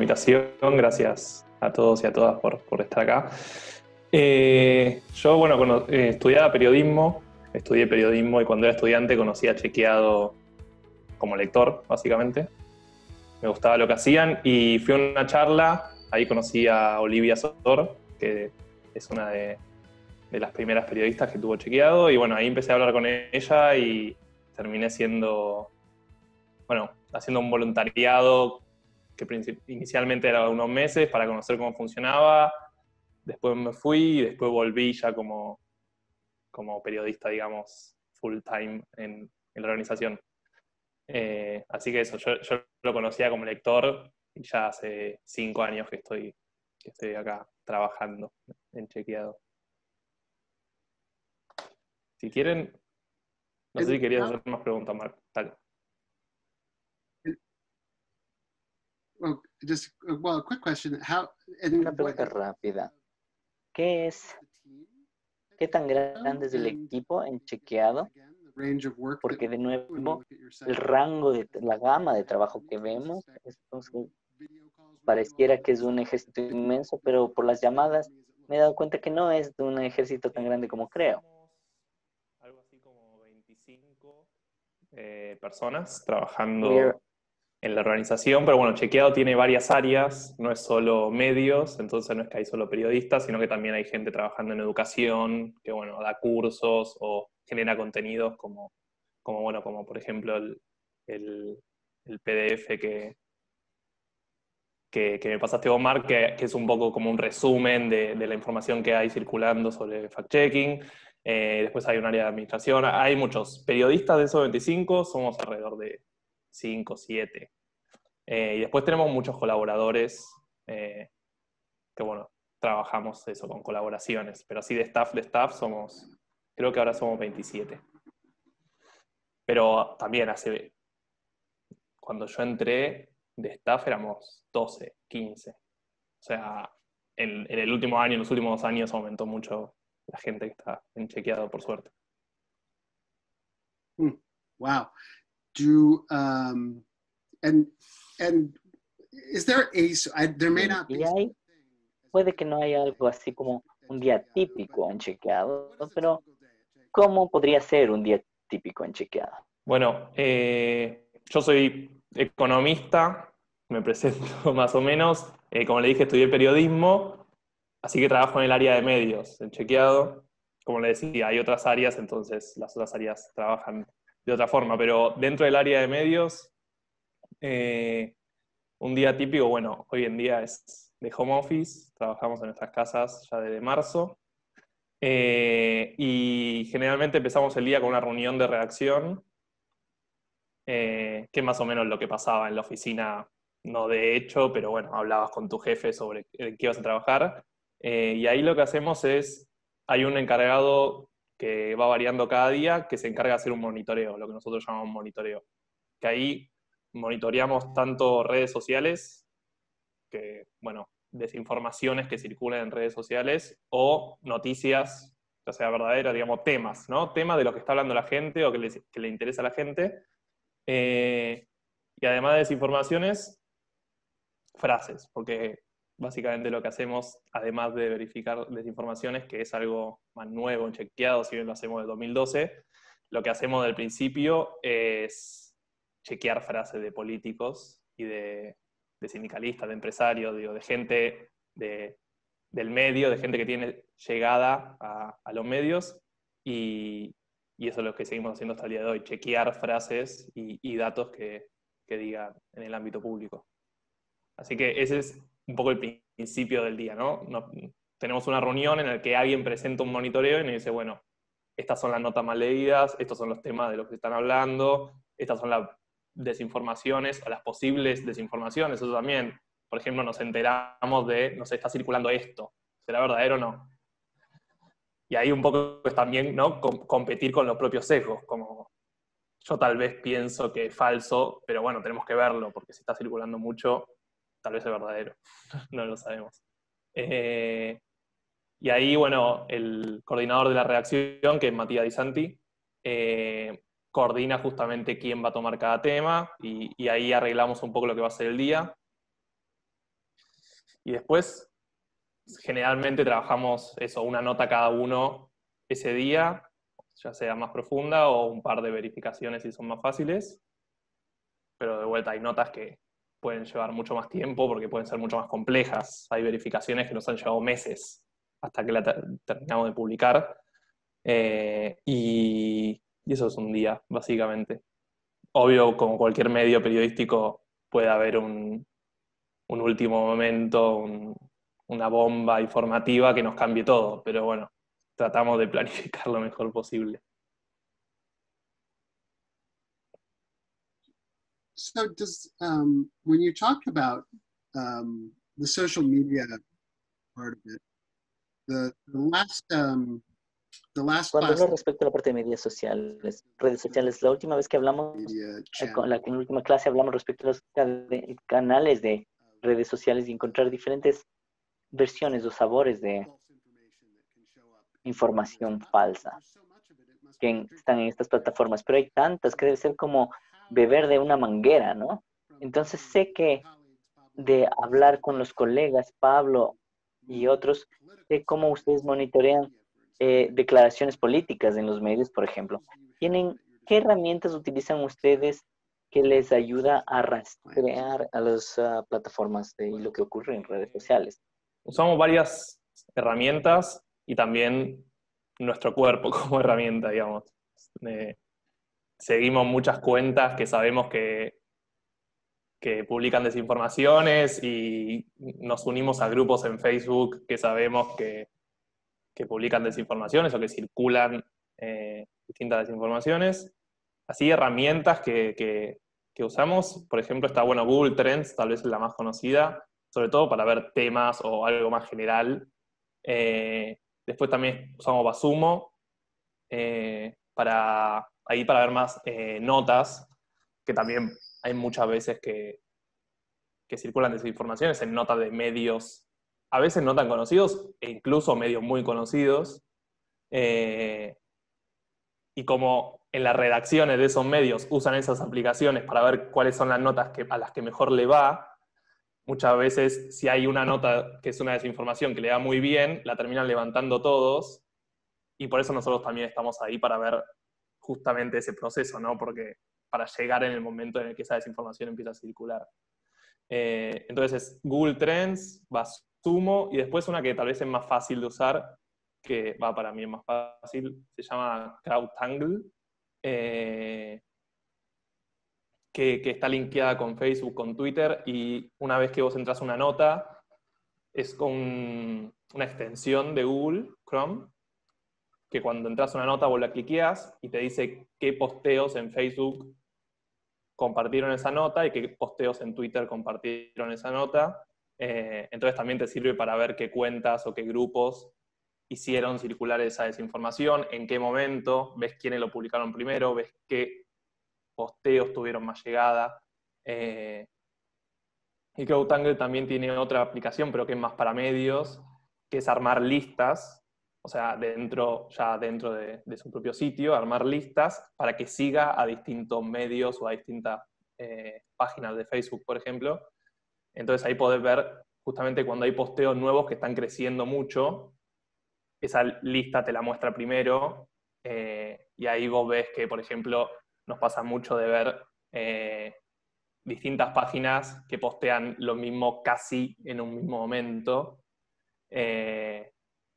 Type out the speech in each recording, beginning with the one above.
invitación, gracias a todos y a todas por estar acá. Yo, bueno, estudié periodismo y cuando era estudiante conocía Chequeado como lector, básicamente. Me gustaba lo que hacían y fui a una charla, ahí conocí a Olivia Sor, que es una de las primeras periodistas que tuvo Chequeado, y bueno, ahí empecé a hablar con ella y terminé haciendo un voluntariado que inicialmente era unos meses para conocer cómo funcionaba, después me fui y después volví ya como periodista, digamos, full time en la organización. Así que eso, yo lo conocía como lector y ya hace 5 años que estoy acá trabajando en Chequeado. Si quieren, no sé si querías hacer más preguntas, Marc. Dale. A quick question. Una pregunta rápida. ¿Qué tan grande es el equipo en Chequeado? Porque de nuevo, el rango la gama de trabajo que vemos, pareciera que es un ejército inmenso, pero por las llamadas me he dado cuenta que no es un ejército tan grande como creo. Algo así como 25 personas trabajando en la organización, pero bueno, Chequeado tiene varias áreas, no es solo medios, entonces no es que hay solo periodistas, sino que también hay gente trabajando en educación, que bueno, da cursos o genera contenidos como por ejemplo el PDF que me pasaste vos, Marc, que es un poco como un resumen de la información que hay circulando sobre fact-checking. Después hay un área de administración, hay muchos periodistas de esos 25, somos alrededor de 5, 7. Y después tenemos muchos colaboradores que, bueno, trabajamos eso con colaboraciones, pero así de staff creo que ahora somos 27. Pero también cuando yo entré de staff éramos 12, 15. O sea, en el último año, en los últimos 2 años aumentó mucho la gente que está en Chequeado, por suerte. Wow. Is there there may not be... Puede que no haya algo así como un día típico en Chequeado, pero ¿cómo podría ser un día típico en Chequeado? Bueno, yo soy economista, me presento más o menos. Como le dije, estudié periodismo, así que trabajo en el área de medios, en Chequeado. Como le decía, hay otras áreas, entonces las otras áreas trabajan de otra forma, pero dentro del área de medios, un día típico, bueno, hoy en día es de home office, trabajamos en nuestras casas ya desde marzo, y generalmente empezamos el día con una reunión de redacción, que es más o menos lo que pasaba en la oficina, no de hecho, pero bueno, hablabas con tu jefe sobre qué ibas a trabajar, y ahí lo que hacemos hay un encargado que va variando cada día, que se encarga de hacer un monitoreo, lo que nosotros llamamos monitoreo, que ahí monitoreamos tanto redes sociales, que, bueno, desinformaciones que circulan en redes sociales, o noticias, ya sea verdaderas, digamos, temas, ¿no? Temas de lo que está hablando la gente o que le interesa a la gente. Y además de desinformaciones, frases, porque básicamente lo que hacemos, además de verificar desinformaciones, que es algo más nuevo, en Chequeado, si bien lo hacemos desde 2012, lo que hacemos del principio es chequear frases de políticos y de sindicalistas, de empresarios, digo, de gente del medio, de gente que tiene llegada a los medios, y eso es lo que seguimos haciendo hasta el día de hoy, chequear frases y datos que digan en el ámbito público. Así que ese es un poco el principio del día, ¿no? Tenemos una reunión en la que alguien presenta un monitoreo y nos dice, bueno, estas son las notas más leídas, estos son los temas de los que están hablando, estas son las desinformaciones o las posibles desinformaciones. Eso también, por ejemplo, nos enteramos de, no sé, está circulando esto, ¿será verdadero o no? Y ahí un poco es también, ¿no?, competir con los propios sesgos, como yo tal vez pienso que es falso, pero bueno, tenemos que verlo, porque si está circulando mucho, tal vez es verdadero, no lo sabemos. Y ahí, bueno, el coordinador de la redacción, que es Matías Di Santi, coordina justamente quién va a tomar cada tema, y ahí arreglamos un poco lo que va a ser el día. Y después, generalmente trabajamos eso, una nota cada uno ese día, ya sea más profunda o un par de verificaciones si son más fáciles. Pero de vuelta hay notas que pueden llevar mucho más tiempo porque pueden ser mucho más complejas. Hay verificaciones que nos han llevado meses hasta que la terminamos de publicar. Y eso es un día, básicamente. Obvio, como cualquier medio periodístico, puede haber un último momento, una bomba informativa que nos cambie todo, pero bueno, tratamos de planificar lo mejor posible. So when you talk about the social media part of it, the last Cuando class hablo respecto a la parte de redes sociales, la última vez que hablamos, media en la última clase hablamos respecto a los canales de redes sociales y encontrar diferentes versiones o sabores de información falsa que están en estas plataformas, pero hay tantas que debe ser como beber de una manguera, ¿no? Entonces sé que de hablar con los colegas, Pablo y otros, sé cómo ustedes monitorean declaraciones políticas en los medios, por ejemplo. ¿Qué herramientas utilizan ustedes que les ayuda a rastrear a las plataformas y lo que ocurre en redes sociales? Usamos varias herramientas y también nuestro cuerpo como herramienta, digamos. Seguimos muchas cuentas que sabemos que publican desinformaciones y nos unimos a grupos en Facebook que sabemos que publican desinformaciones o que circulan distintas desinformaciones. Así, herramientas que usamos, por ejemplo, está bueno Google Trends, tal vez es la más conocida, sobre todo para ver temas o algo más general. Después también usamos Basumo para ver más notas, que también hay muchas veces que circulan desinformaciones en notas de medios, a veces no tan conocidos e incluso medios muy conocidos. Y como en las redacciones de esos medios usan esas aplicaciones para ver cuáles son las notas a las que mejor le va, muchas veces si hay una nota que es una desinformación que le va muy bien, la terminan levantando todos, y por eso nosotros también estamos ahí para ver justamente ese proceso, ¿no? Porque para llegar en el momento en el que esa desinformación empieza a circular. Entonces es Google Trends, Basumo, y después una que tal vez es más fácil de usar, que va para mí es más fácil, se llama CrowdTangle, que está linkeada con Facebook, con Twitter, y una vez que vos entras a una nota, es con una extensión de Google Chrome, que cuando entras a una nota vos la cliqueas y te dice qué posteos en Facebook compartieron esa nota y qué posteos en Twitter compartieron esa nota. Entonces también te sirve para ver qué cuentas o qué grupos hicieron circular esa desinformación, en qué momento, ves quiénes lo publicaron primero, ves qué posteos tuvieron más llegada. Y CrowdTangle también tiene otra aplicación, pero que es más para medios, que es armar listas, o sea, dentro de su propio sitio, armar listas para que siga a distintos medios o a distintas páginas de Facebook, por ejemplo. Entonces ahí podés ver justamente cuando hay posteos nuevos que están creciendo mucho, esa lista te la muestra primero, y ahí vos ves que, por ejemplo, nos pasa mucho de ver distintas páginas que postean lo mismo casi en un mismo momento,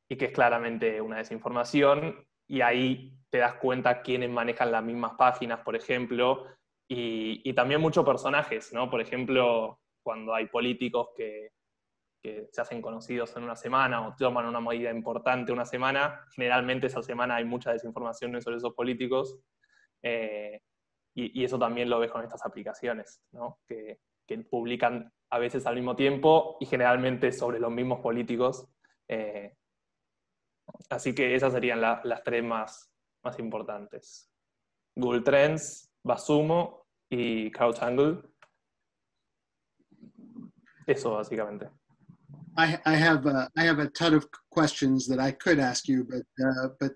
y que es claramente una desinformación, y ahí te das cuenta quiénes manejan las mismas páginas, por ejemplo, y también muchos personajes, ¿no? Por ejemplo, cuando hay políticos que se hacen conocidos en una semana o toman una medida importante una semana, generalmente esa semana hay mucha desinformación sobre esos políticos, y eso también lo ves con estas aplicaciones, ¿no? Que publican a veces al mismo tiempo y generalmente sobre los mismos políticos. Así que esas serían las tres más importantes. Google Trends, Basumo y CrowdTangle. Eso básicamente. I have a ton of questions that I could ask you, but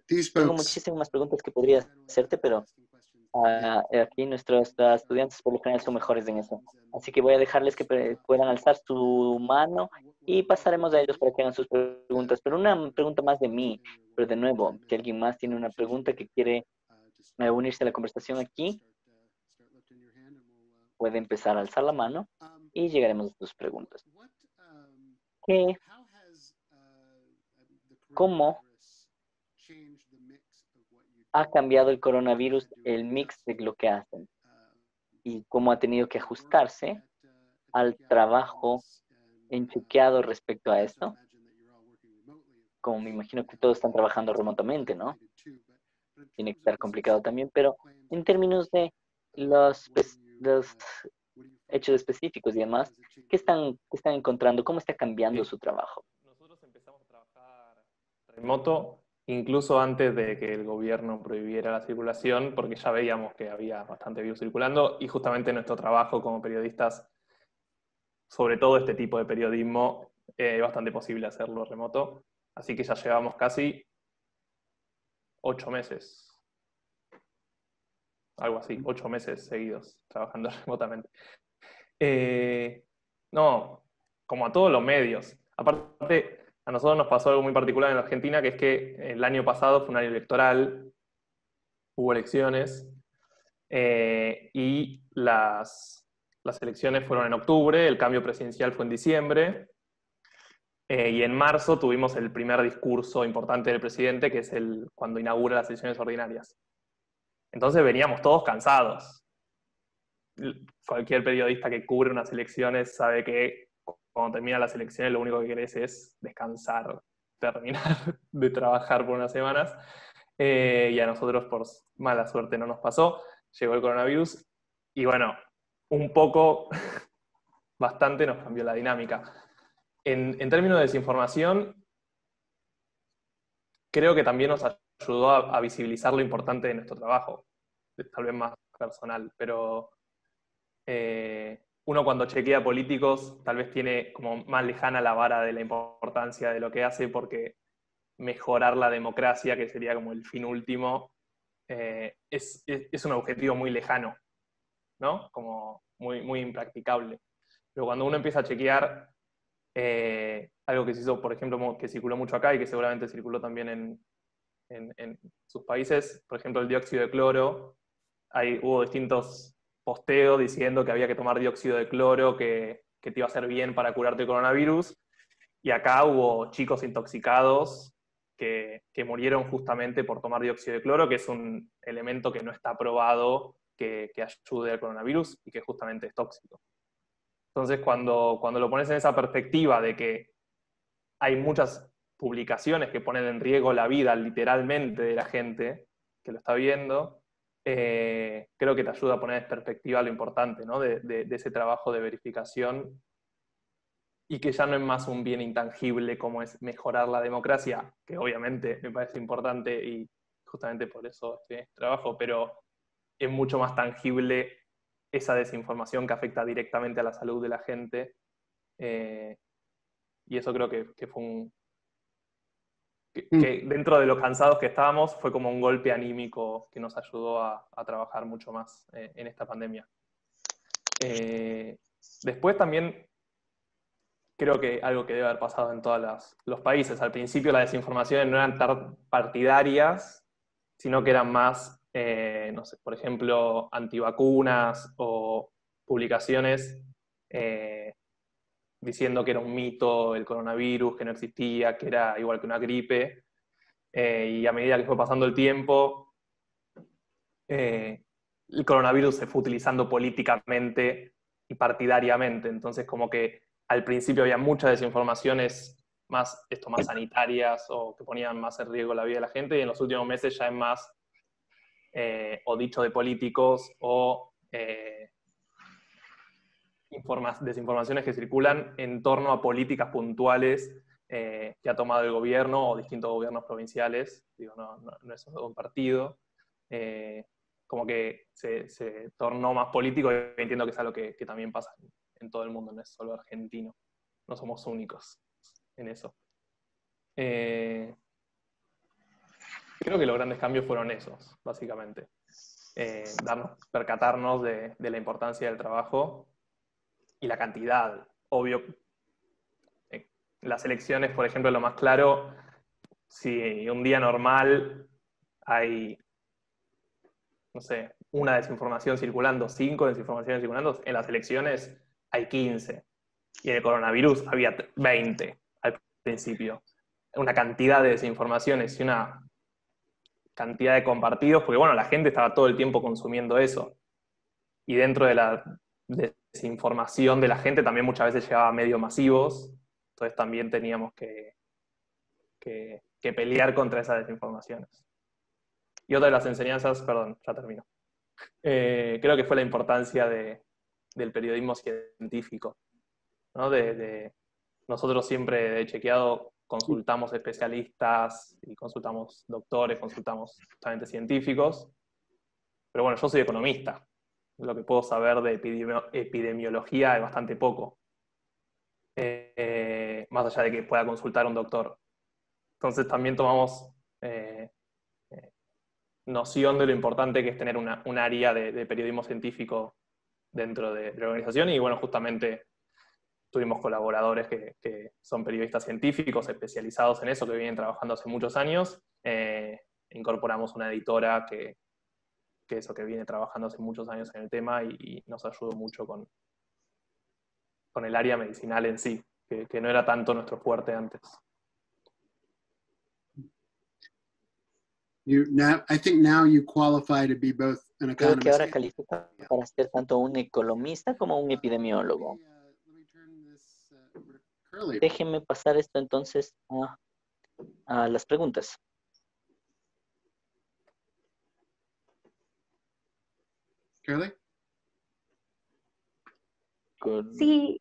these Tengo folks. muchísimas preguntas que podría hacerte, pero Aquí nuestros estudiantes por lo general son mejores en eso. Así que voy a dejarles que puedan alzar su mano y pasaremos a ellos para que hagan sus preguntas. Pero una pregunta más de mí, pero de nuevo, si alguien más tiene una pregunta que quiere unirse a la conversación aquí, puede empezar a alzar la mano y llegaremos a tus preguntas. ¿Qué, ¿Cómo ha cambiado el coronavirus el mix de lo que hacen? Y cómo ha tenido que ajustarse al trabajo en chequeado respecto a esto. Como me imagino que todos están trabajando remotamente, ¿no? Tiene que estar complicado también, pero en términos de los hechos específicos y demás, ¿qué están encontrando? ¿Cómo está cambiando su trabajo? Nosotros empezamos a trabajar remoto incluso antes de que el gobierno prohibiera la circulación, porque ya veíamos que había bastante virus circulando y justamente nuestro trabajo como periodistas, sobre todo este tipo de periodismo, es bastante posible hacerlo remoto. Así que ya llevamos casi 8 meses, algo así, 8 meses seguidos trabajando remotamente. No, como a todos los medios. Aparte, a nosotros nos pasó algo muy particular en Argentina, que es que el año pasado fue un año electoral, hubo elecciones, y las elecciones fueron en octubre, el cambio presidencial fue en diciembre, y en marzo tuvimos el primer discurso importante del presidente, que es cuando inaugura las sesiones ordinarias. Entonces veníamos todos cansados. Cualquier periodista que cubre unas elecciones sabe que cuando terminan las elecciones lo único que querés es descansar, terminar de trabajar por unas semanas. Y a nosotros, por mala suerte, no nos pasó. Llegó el coronavirus y bueno, un poco, bastante nos cambió la dinámica. En términos de desinformación, creo que también nos ayudó a visibilizar lo importante de nuestro trabajo, tal vez más personal, pero uno cuando chequea políticos tal vez tiene como más lejana la vara de la importancia de lo que hace, porque mejorar la democracia, que sería como el fin último, es un objetivo muy lejano, ¿no? Como muy, muy impracticable. Pero cuando uno empieza a chequear algo que se hizo, por ejemplo, que circuló mucho acá y que seguramente circuló también en sus países, por ejemplo, el dióxido de cloro, hubo distintos posteos diciendo que había que tomar dióxido de cloro, que te iba a hacer bien para curarte el coronavirus, y acá hubo chicos intoxicados que murieron justamente por tomar dióxido de cloro, que es un elemento que no está probado que ayude al coronavirus y que justamente es tóxico. Entonces, cuando lo pones en esa perspectiva de que hay muchas publicaciones que ponen en riesgo la vida literalmente de la gente que lo está viendo, creo que te ayuda a poner en perspectiva lo importante, ¿no? de ese trabajo de verificación, y que ya no es más un bien intangible como es mejorar la democracia, que obviamente me parece importante y justamente por eso estoy en este trabajo, pero es mucho más tangible esa desinformación que afecta directamente a la salud de la gente. Y eso creo que fue que dentro de los cansados que estábamos, fue como un golpe anímico que nos ayudó a trabajar mucho más en esta pandemia. Después también creo que algo que debe haber pasado en todos los países. Al principio las desinformaciones no eran tan partidarias, sino que eran más, no sé, por ejemplo, antivacunas o publicaciones diciendo que era un mito el coronavirus, que no existía, que era igual que una gripe. Y a medida que fue pasando el tiempo, el coronavirus se fue utilizando políticamente y partidariamente. Entonces, como que al principio había muchas desinformaciones más sanitarias o que ponían más en riesgo la vida de la gente, y en los últimos meses ya es más o dicho de políticos o desinformaciones que circulan en torno a políticas puntuales que ha tomado el gobierno o distintos gobiernos provinciales. Digo, no es un partido. Como que se tornó más político, y entiendo que es algo que también pasa en todo el mundo, no es solo argentino. No somos únicos en eso. Creo que los grandes cambios fueron esos, básicamente. percatarnos de la importancia del trabajo y la cantidad. Obvio, las elecciones, por ejemplo, lo más claro, si un día normal hay, no sé, una desinformación circulando, 5 desinformaciones circulando, en las elecciones hay 15. Y en el coronavirus había 20 al principio. Una cantidad de desinformaciones y una cantidad de compartidos, porque bueno, la gente estaba todo el tiempo consumiendo eso. Y dentro de la desinformación de la gente también muchas veces llegaba a medios masivos, entonces también teníamos que pelear contra esas desinformaciones. Y otra de las enseñanzas, perdón, ya termino. Creo que fue la importancia del periodismo científico, ¿no? Nosotros siempre de Chequeado consultamos especialistas y consultamos doctores, consultamos justamente científicos, pero bueno, yo soy economista. Lo que puedo saber de epidemiología es bastante poco, más allá de que pueda consultar a un doctor. Entonces también tomamos noción de lo importante que es tener un área de periodismo científico dentro de la organización y bueno, justamente tuvimos colaboradores que son periodistas científicos especializados en eso, que vienen trabajando hace muchos años. Incorporamos una editora que viene trabajando hace muchos años en el tema y nos ayudó mucho con el área medicinal en sí, que no era tanto nuestro fuerte antes. I think now you qualify to be both an Creo que economist. ahora califica para ser tanto un economista como un epidemiólogo. Déjenme pasar esto entonces a las preguntas. Curly? Sí,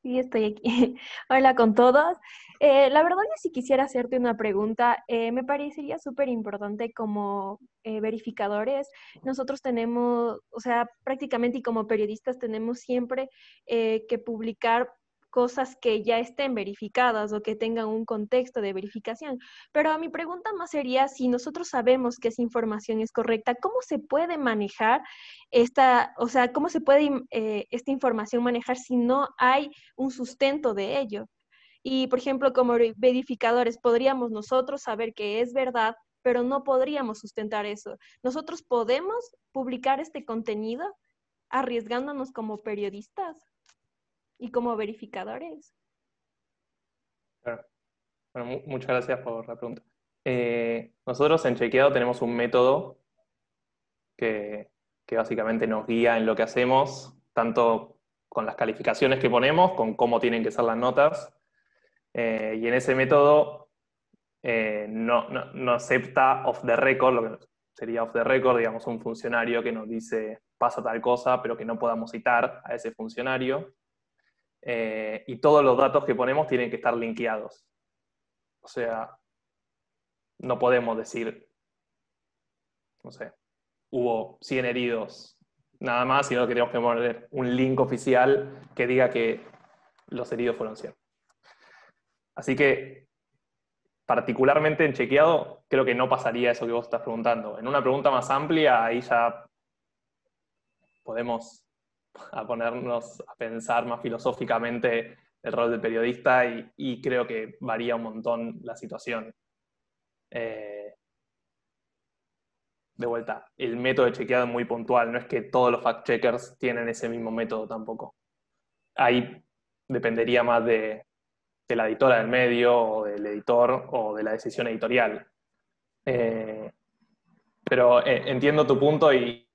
sí, estoy aquí. Hola con todos. La verdad, yo sí quisiera hacerte una pregunta. Me parecería súper importante como verificadores. Nosotros tenemos, o sea, prácticamente y como periodistas tenemos siempre que publicar cosas que ya estén verificadas o que tengan un contexto de verificación. Pero mi pregunta más sería, si nosotros sabemos que esa información es correcta, ¿cómo se puede manejar o sea, cómo se puede esta información manejar si no hay un sustento de ello? Y, por ejemplo, como verificadores, podríamos nosotros saber que es verdad, pero no podríamos sustentar eso. ¿Nosotros podemos publicar este contenido arriesgándonos como periodistas y como verificadores? Bueno, muchas gracias por la pregunta. Nosotros en Chequeado tenemos un método que básicamente nos guía en lo que hacemos, tanto con las calificaciones que ponemos, con cómo tienen que ser las notas, y en ese método no acepta off the record, lo que sería off the record, digamos, un funcionario que nos dice pasa tal cosa, pero que no podamos citar a ese funcionario. Y todos los datos que ponemos tienen que estar linkeados. O sea, no podemos decir, no sé, hubo 100 heridos, nada más, sino que tenemos que poner un link oficial que diga que los heridos fueron 100. Así que, particularmente en Chequeado, creo que no pasaría eso que vos estás preguntando. En una pregunta más amplia, ahí ya podemos ponernos a pensar más filosóficamente el rol del periodista y creo que varía un montón la situación. De vuelta, el método de chequeado es muy puntual, no es que todos los fact-checkers tienen ese mismo método tampoco. Ahí dependería más de la editora del medio, o del editor, o de la decisión editorial. Pero entiendo tu punto y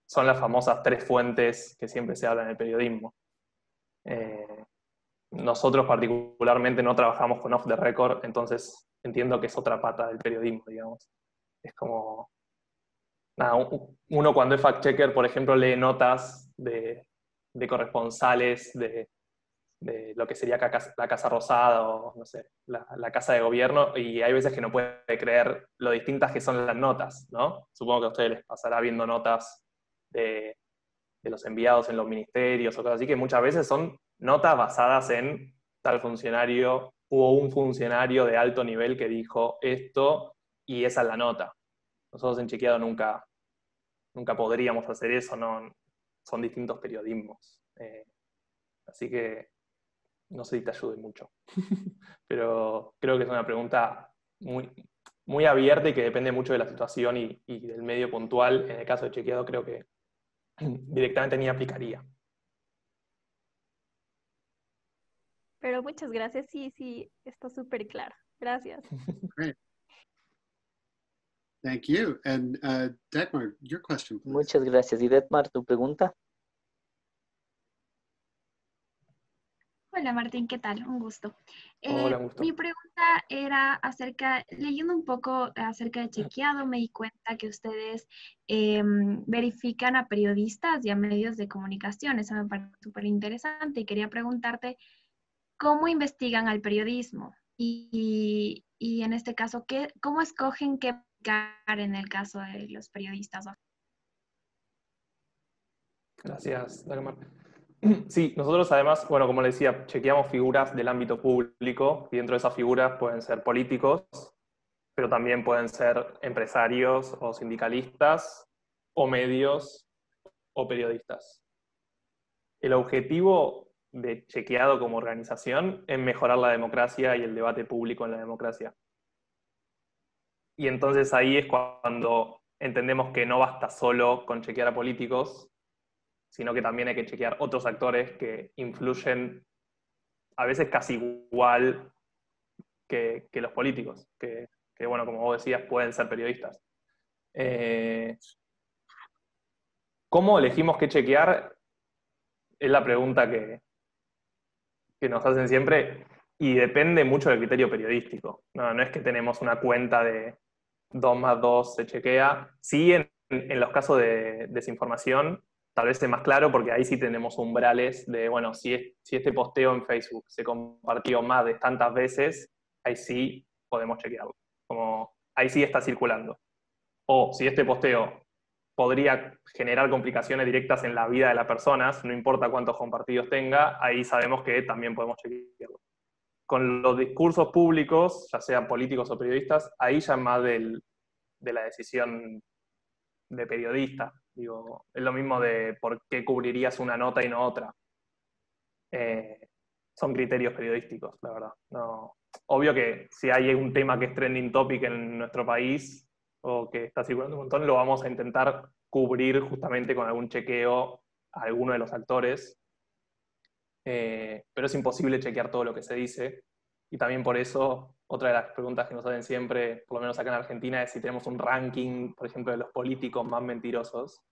son las famosas 3 fuentes que siempre se habla en el periodismo. Nosotros particularmente no trabajamos con off the record, entonces entiendo que es otra pata del periodismo, digamos. Es como... Nada, uno cuando es fact-checker, por ejemplo, lee notas de corresponsales de lo que sería la Casa Rosada o, no sé, la Casa de Gobierno, y hay veces que no puede creer lo distintas que son las notas, ¿no? Supongo que a ustedes les pasará viendo notas de los enviados en los ministerios o cosas así, que muchas veces son notas basadas en tal funcionario, hubo un funcionario de alto nivel que dijo esto, y esa es la nota. nosotros en Chequeado nunca podríamos hacer eso, no, son distintos periodismos. Así que no sé si te ayude mucho. Pero creo que es una pregunta muy, muy abierta y que depende mucho de la situación y del medio puntual. En el caso de Chequeado creo que directamente ni aplicaría. Pero muchas gracias, sí, está súper claro. Gracias. Great. Thank you. And Dagmar, your question, please. Muchas gracias. Y Detmar, tu pregunta. Hola Martín, ¿qué tal? Un gusto. Hola, un gusto. Mi pregunta era leyendo un poco acerca de Chequeado, me di cuenta que ustedes verifican a periodistas y a medios de comunicación. Eso me parece súper interesante y quería preguntarte, ¿cómo investigan al periodismo? Y en este caso, ¿cómo escogen qué publicar en el caso de los periodistas? Gracias, Dagmar. Sí, nosotros además, bueno, como le decía, chequeamos figuras del ámbito público y dentro de esas figuras pueden ser políticos, pero también pueden ser empresarios o sindicalistas o medios o periodistas. El objetivo de Chequeado como organización es mejorar la democracia y el debate público en la democracia. Y entonces ahí es cuando entendemos que no basta solo con chequear a políticos, sino que también hay que chequear otros actores que influyen a veces casi igual que los políticos, que, bueno, como vos decías, pueden ser periodistas. ¿Cómo elegimos qué chequear? Es la pregunta que nos hacen siempre y depende mucho del criterio periodístico. No es que tenemos una cuenta de 2 más 2 se chequea. Sí, en los casos de desinformación, tal vez es más claro porque ahí sí tenemos umbrales de, bueno, si este posteo en Facebook se compartió más de tantas veces, ahí sí podemos chequearlo. Como ahí sí está circulando. O si este posteo podría generar complicaciones directas en la vida de las personas, no importa cuántos compartidos tenga, ahí sabemos que también podemos chequearlo. Con los discursos públicos, ya sean políticos o periodistas, ahí ya es más de la decisión de periodista. Digo, es lo mismo de por qué cubrirías una nota y no otra. Son criterios periodísticos, la verdad. No. Obvio que si hay un tema que es trending topic en nuestro país o que está circulando un montón, lo vamos a intentar cubrir justamente con algún chequeo a alguno de los actores. Pero es imposible chequear todo lo que se dice. Y también por eso, otra de las preguntas que nos hacen siempre, por lo menos acá en Argentina, es si tenemos un ranking, por ejemplo, de los políticos más mentirosos.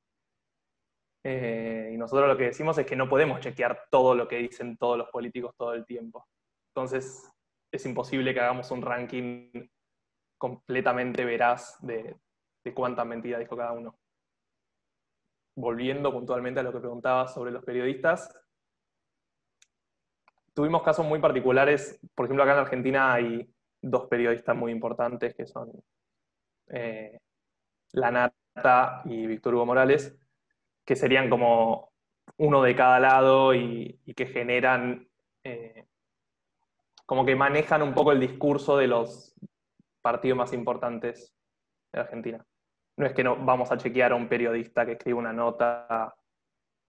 Y nosotros lo que decimos es que no podemos chequear todo lo que dicen todos los políticos todo el tiempo. Entonces, es imposible que hagamos un ranking completamente veraz de cuántas mentiras dijo cada uno. Volviendo puntualmente a lo que preguntabas sobre los periodistas, tuvimos casos muy particulares. Por ejemplo, acá en Argentina hay 2 periodistas muy importantes que son La Nata y Víctor Hugo Morales, que serían como uno de cada lado y que generan, como que manejan un poco el discurso de los partidos más importantes de Argentina. No es que no vamos a chequear a un periodista que escribe una nota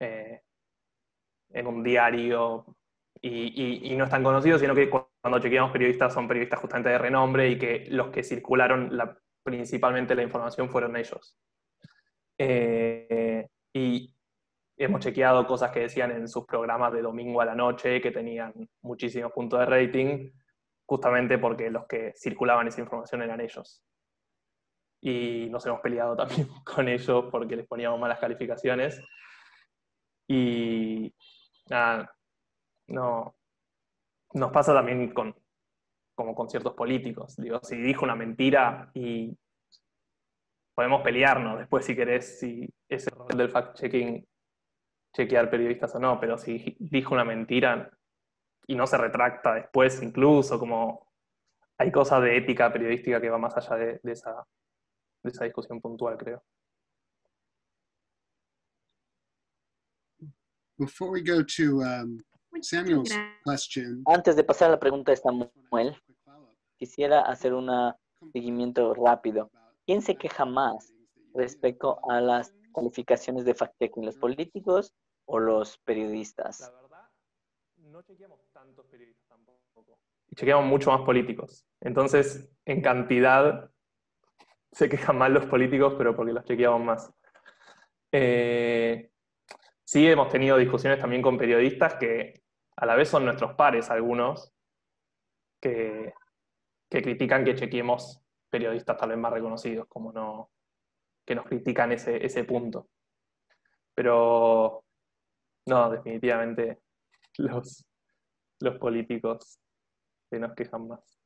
en un diario y no están conocidos, sino que cuando chequeamos periodistas son periodistas justamente de renombre y que los que circularon principalmente la información fueron ellos. Y hemos chequeado cosas que decían en sus programas de domingo a la noche, que tenían muchísimos puntos de rating, justamente porque los que circulaban esa información eran ellos. Y nos hemos peleado también con ellos porque les poníamos malas calificaciones. Y nada, no, nos pasa también como con ciertos políticos. Digo, si dijo una mentira y podemos pelearnos después si querés, si ese rol del fact-checking, chequear periodistas o no, pero si dijo una mentira y no se retracta después incluso, como hay cosas de ética periodística que va más allá de esa discusión puntual, creo. Before we go to Samuel's gracias. question, Antes de pasar a la pregunta de Samuel, quisiera hacer un seguimiento rápido. ¿Quién se queja más respecto a las calificaciones de fact-checking, los políticos o los periodistas? La verdad, no chequeamos tantos periodistas tampoco. Y chequeamos mucho más políticos. Entonces, en cantidad, se quejan más los políticos, pero porque los chequeamos más. Sí, hemos tenido discusiones también con periodistas que a la vez son nuestros pares, algunos, que critican que chequeemos periodistas tal vez más reconocidos, como no, que nos critican ese punto. Pero no, definitivamente los políticos se nos quejan más.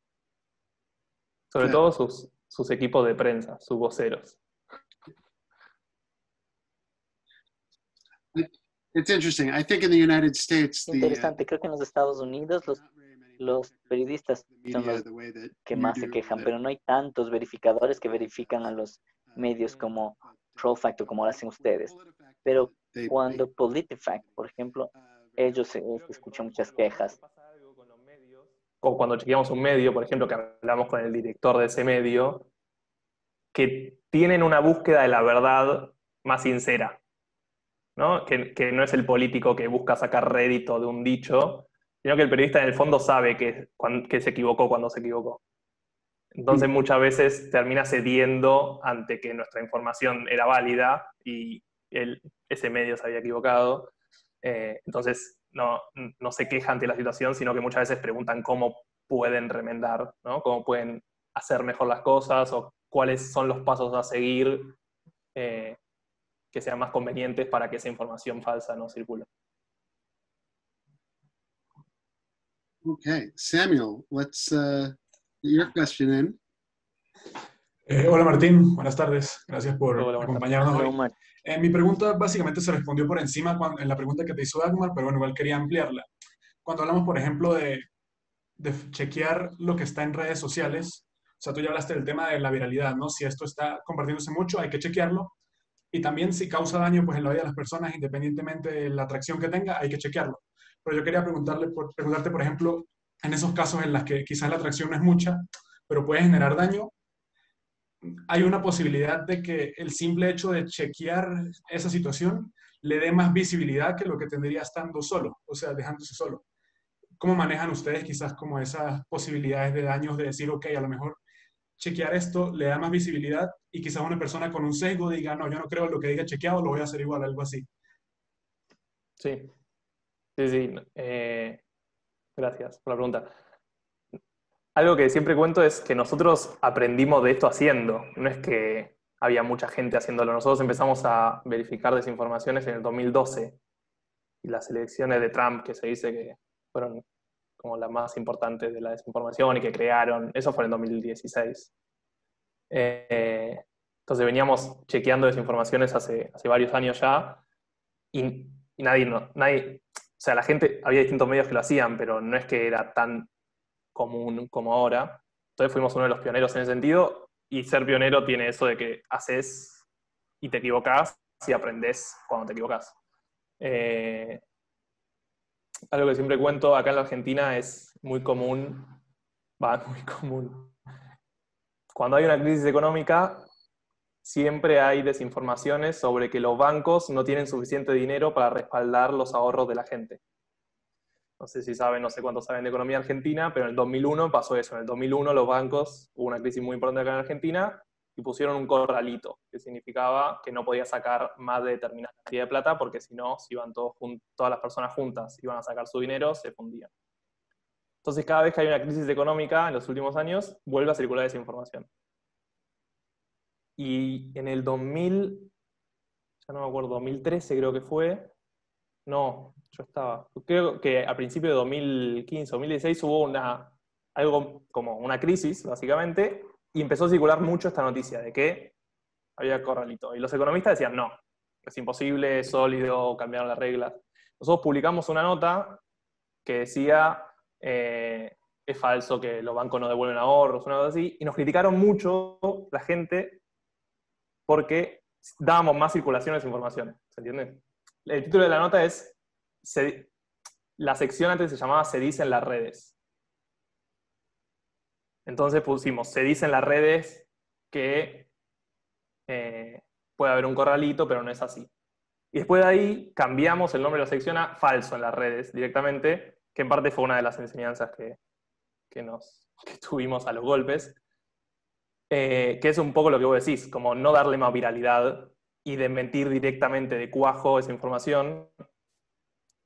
Sobre todo sus equipos de prensa, sus voceros. It's interesting. I think in the United States, Interesante, creo que en los Estados Unidos los periodistas son los que más se quejan, pero no hay tantos verificadores que verifican a los medios como ProFact o como lo hacen ustedes. Pero cuando PolitiFact, por ejemplo, ellos escuchan muchas quejas. O cuando chequeamos un medio, por ejemplo, que hablamos con el director de ese medio, que tienen una búsqueda de la verdad más sincera, ¿no? Que no es el político que busca sacar rédito de un dicho, sino que el periodista en el fondo sabe que se equivocó cuando se equivocó. Entonces muchas veces termina cediendo ante que nuestra información era válida y ese medio se había equivocado. Entonces no se queja ante la situación, sino que muchas veces preguntan cómo pueden remendar, ¿no? Cómo pueden hacer mejor las cosas o cuáles son los pasos a seguir que sean más convenientes para que esa información falsa no circule. Okay, Samuel, let's get your question in. Hola Martín, buenas tardes. Gracias por Hola, buenas acompañarnos Hola, hoy. Omar. Mi pregunta básicamente se respondió por encima en la pregunta que te hizo Dagmar, pero bueno, igual quería ampliarla. Cuando hablamos, por ejemplo, de chequear lo que está en redes sociales, o sea, tú ya hablaste del tema de la viralidad, ¿no? Si esto está compartiéndose mucho, hay que chequearlo. Y también si causa daño pues, en la vida de las personas, independientemente de la atracción que tenga, hay que chequearlo. Pero yo quería preguntarte, por ejemplo, en esos casos en los que quizás la atracción no es mucha, pero puede generar daño, hay una posibilidad de que el simple hecho de chequear esa situación le dé más visibilidad que lo que tendría estando solo, o sea, dejándose solo. ¿Cómo manejan ustedes quizás como esas posibilidades de daños de decir, ok, a lo mejor chequear esto le da más visibilidad y quizás una persona con un sesgo diga, no, yo no creo en lo que diga chequeado, lo voy a hacer igual, algo así? Sí, sí. Gracias por la pregunta. Algo que siempre cuento es que nosotros aprendimos de esto haciendo. No es que había mucha gente haciéndolo. Nosotros empezamos a verificar desinformaciones en el 2012. Y las elecciones de Trump, que se dice que fueron como las más importantes de la desinformación y que crearon, eso fue en el 2016. Entonces veníamos chequeando desinformaciones hace varios años ya y nadie, o sea, la gente, había distintos medios que lo hacían, pero no es que era tan común como ahora. Entonces fuimos uno de los pioneros en ese sentido, y ser pionero tiene eso de que haces y te equivocás y aprendés cuando te equivocás. Algo que siempre cuento acá en la Argentina es muy común, muy común. Cuando hay una crisis económica, siempre hay desinformaciones sobre que los bancos no tienen suficiente dinero para respaldar los ahorros de la gente. No sé si saben, no sé cuánto saben de economía argentina, pero en el 2001 pasó eso. En el 2001 los bancos, hubo una crisis muy importante acá en Argentina, y pusieron un corralito, que significaba que no podía sacar más de determinada cantidad de plata, porque si no, si iban todas las personas juntas, iban a sacar su dinero, se fundían. Entonces, cada vez que hay una crisis económica en los últimos años, vuelve a circular esa información. Y en el 2000, ya no me acuerdo, 2013 creo que fue, no, yo estaba, creo que a principios de 2015, 2016 hubo algo como una crisis, básicamente, y empezó a circular mucho esta noticia de que había corralito. Y los economistas decían, no, es imposible, es sólido, cambiaron las reglas. Nosotros publicamos una nota que decía, es falso que los bancos no devuelven ahorros, una cosa así, y nos criticaron mucho la gente porque dábamos más circulación de esa información, ¿se entiende? El título de la nota es, la sección antes se llamaba Se dice en las redes. Entonces pusimos, se dice en las redes que puede haber un corralito, pero no es así. Y después de ahí cambiamos el nombre de la sección a falso en las redes directamente, que en parte fue una de las enseñanzas que tuvimos a los golpes, que es un poco lo que vos decís, como no darle más viralidad y desmentir directamente de cuajo esa información,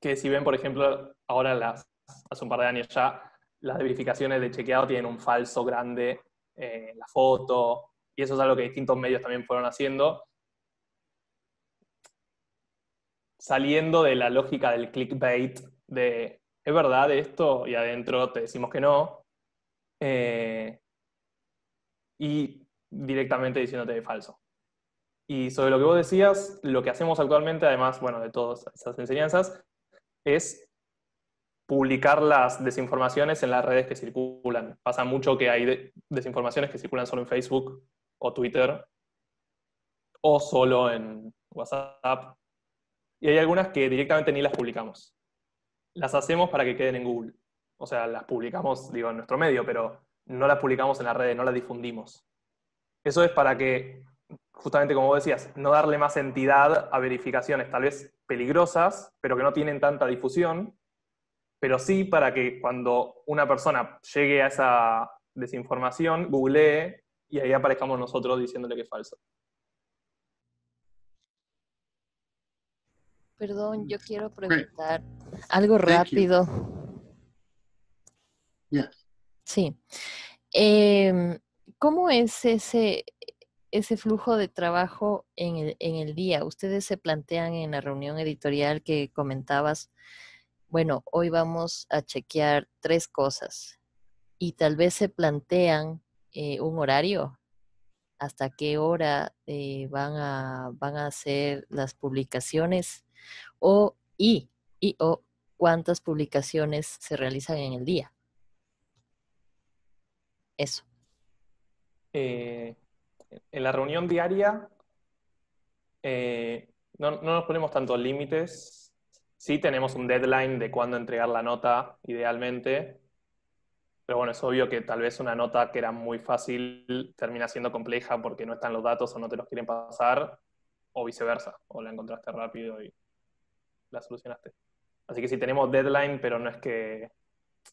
que si ven, por ejemplo, ahora hace un par de años ya, las verificaciones de chequeado tienen un falso grande en la foto, y eso es algo que distintos medios también fueron haciendo, saliendo de la lógica del clickbait, de ¿es verdad esto? Y adentro te decimos que no, y directamente diciéndote de falso. Y sobre lo que vos decías, lo que hacemos actualmente, además, bueno, de todas esas enseñanzas, es publicar las desinformaciones en las redes que circulan. Pasa mucho que hay desinformaciones que circulan solo en Facebook o Twitter, o solo en WhatsApp, y hay algunas que directamente ni las publicamos. Las hacemos para que queden en Google. O sea, las publicamos, digo, en nuestro medio, pero no las publicamos en las redes, no las difundimos. Eso es para que, justamente como vos decías, no darle más entidad a verificaciones tal vez peligrosas, pero que no tienen tanta difusión, pero sí para que cuando una persona llegue a esa desinformación, googlee y ahí aparezcamos nosotros diciéndole que es falso. Perdón, yo quiero Great. preguntar algo Thank you. rápido. Yes. Sí. ¿Cómo es ese flujo de trabajo en el día? Ustedes se plantean en la reunión editorial que comentabas, bueno, hoy vamos a chequear 3 cosas y tal vez se plantean un horario, hasta qué hora van a hacer las publicaciones o cuántas publicaciones se realizan en el día. Eso. En la reunión diaria no nos ponemos tantos límites. Sí tenemos un deadline de cuándo entregar la nota, idealmente. Pero bueno, es obvio que tal vez una nota que era muy fácil termina siendo compleja porque no están los datos o no te los quieren pasar, o viceversa, o la encontraste rápido y la solucionaste. Así que sí tenemos deadline, pero no es que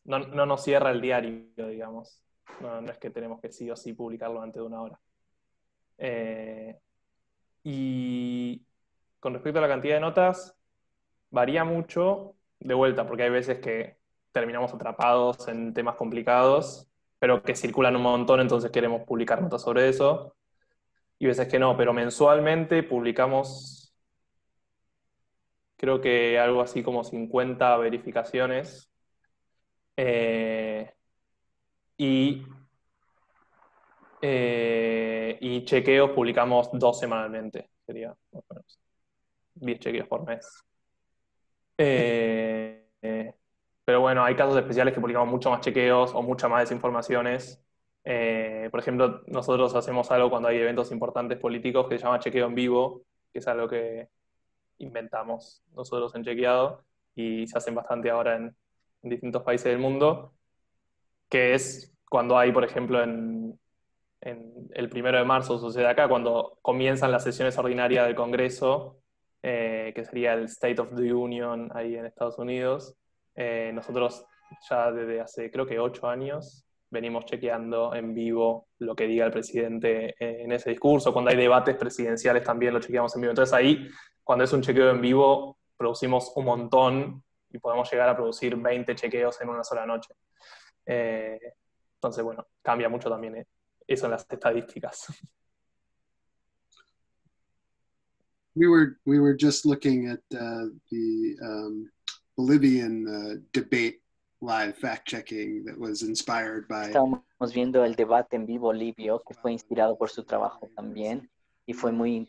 no nos cierra el diario, digamos. No es que tenemos que sí o sí publicarlo antes de una hora. Y con respecto a la cantidad de notas, varía mucho de vuelta, porque hay veces que terminamos atrapados en temas complicados, pero que circulan un montón, entonces queremos publicar notas sobre eso. Y veces que no, pero mensualmente publicamos, creo que algo así como 50 verificaciones. Y y chequeos publicamos 2 semanalmente, sería más o menos 10 chequeos por mes. Pero bueno, hay casos especiales que publicamos mucho más chequeos o muchas más desinformaciones. Por ejemplo, nosotros hacemos algo cuando hay eventos importantes políticos que se llama chequeo en vivo, que es algo que inventamos nosotros en Chequeado y se hacen bastante ahora en distintos países del mundo, que es cuando hay, por ejemplo, en el 1 de marzo sucede acá, cuando comienzan las sesiones ordinarias del Congreso, que sería el State of the Union ahí en Estados Unidos. Nosotros ya desde hace creo que 8 años venimos chequeando en vivo lo que diga el presidente en ese discurso. Cuando hay debates presidenciales también lo chequeamos en vivo. Entonces ahí, cuando es un chequeo en vivo, producimos un montón y podemos llegar a producir 20 chequeos en una sola noche. Entonces, bueno, cambia mucho también eso en las estadísticas. We were just looking at the Bolivian debate live fact checking that was inspired by. Estábamos viendo el debate en vivo libio que fue inspirado por su trabajo también y fue muy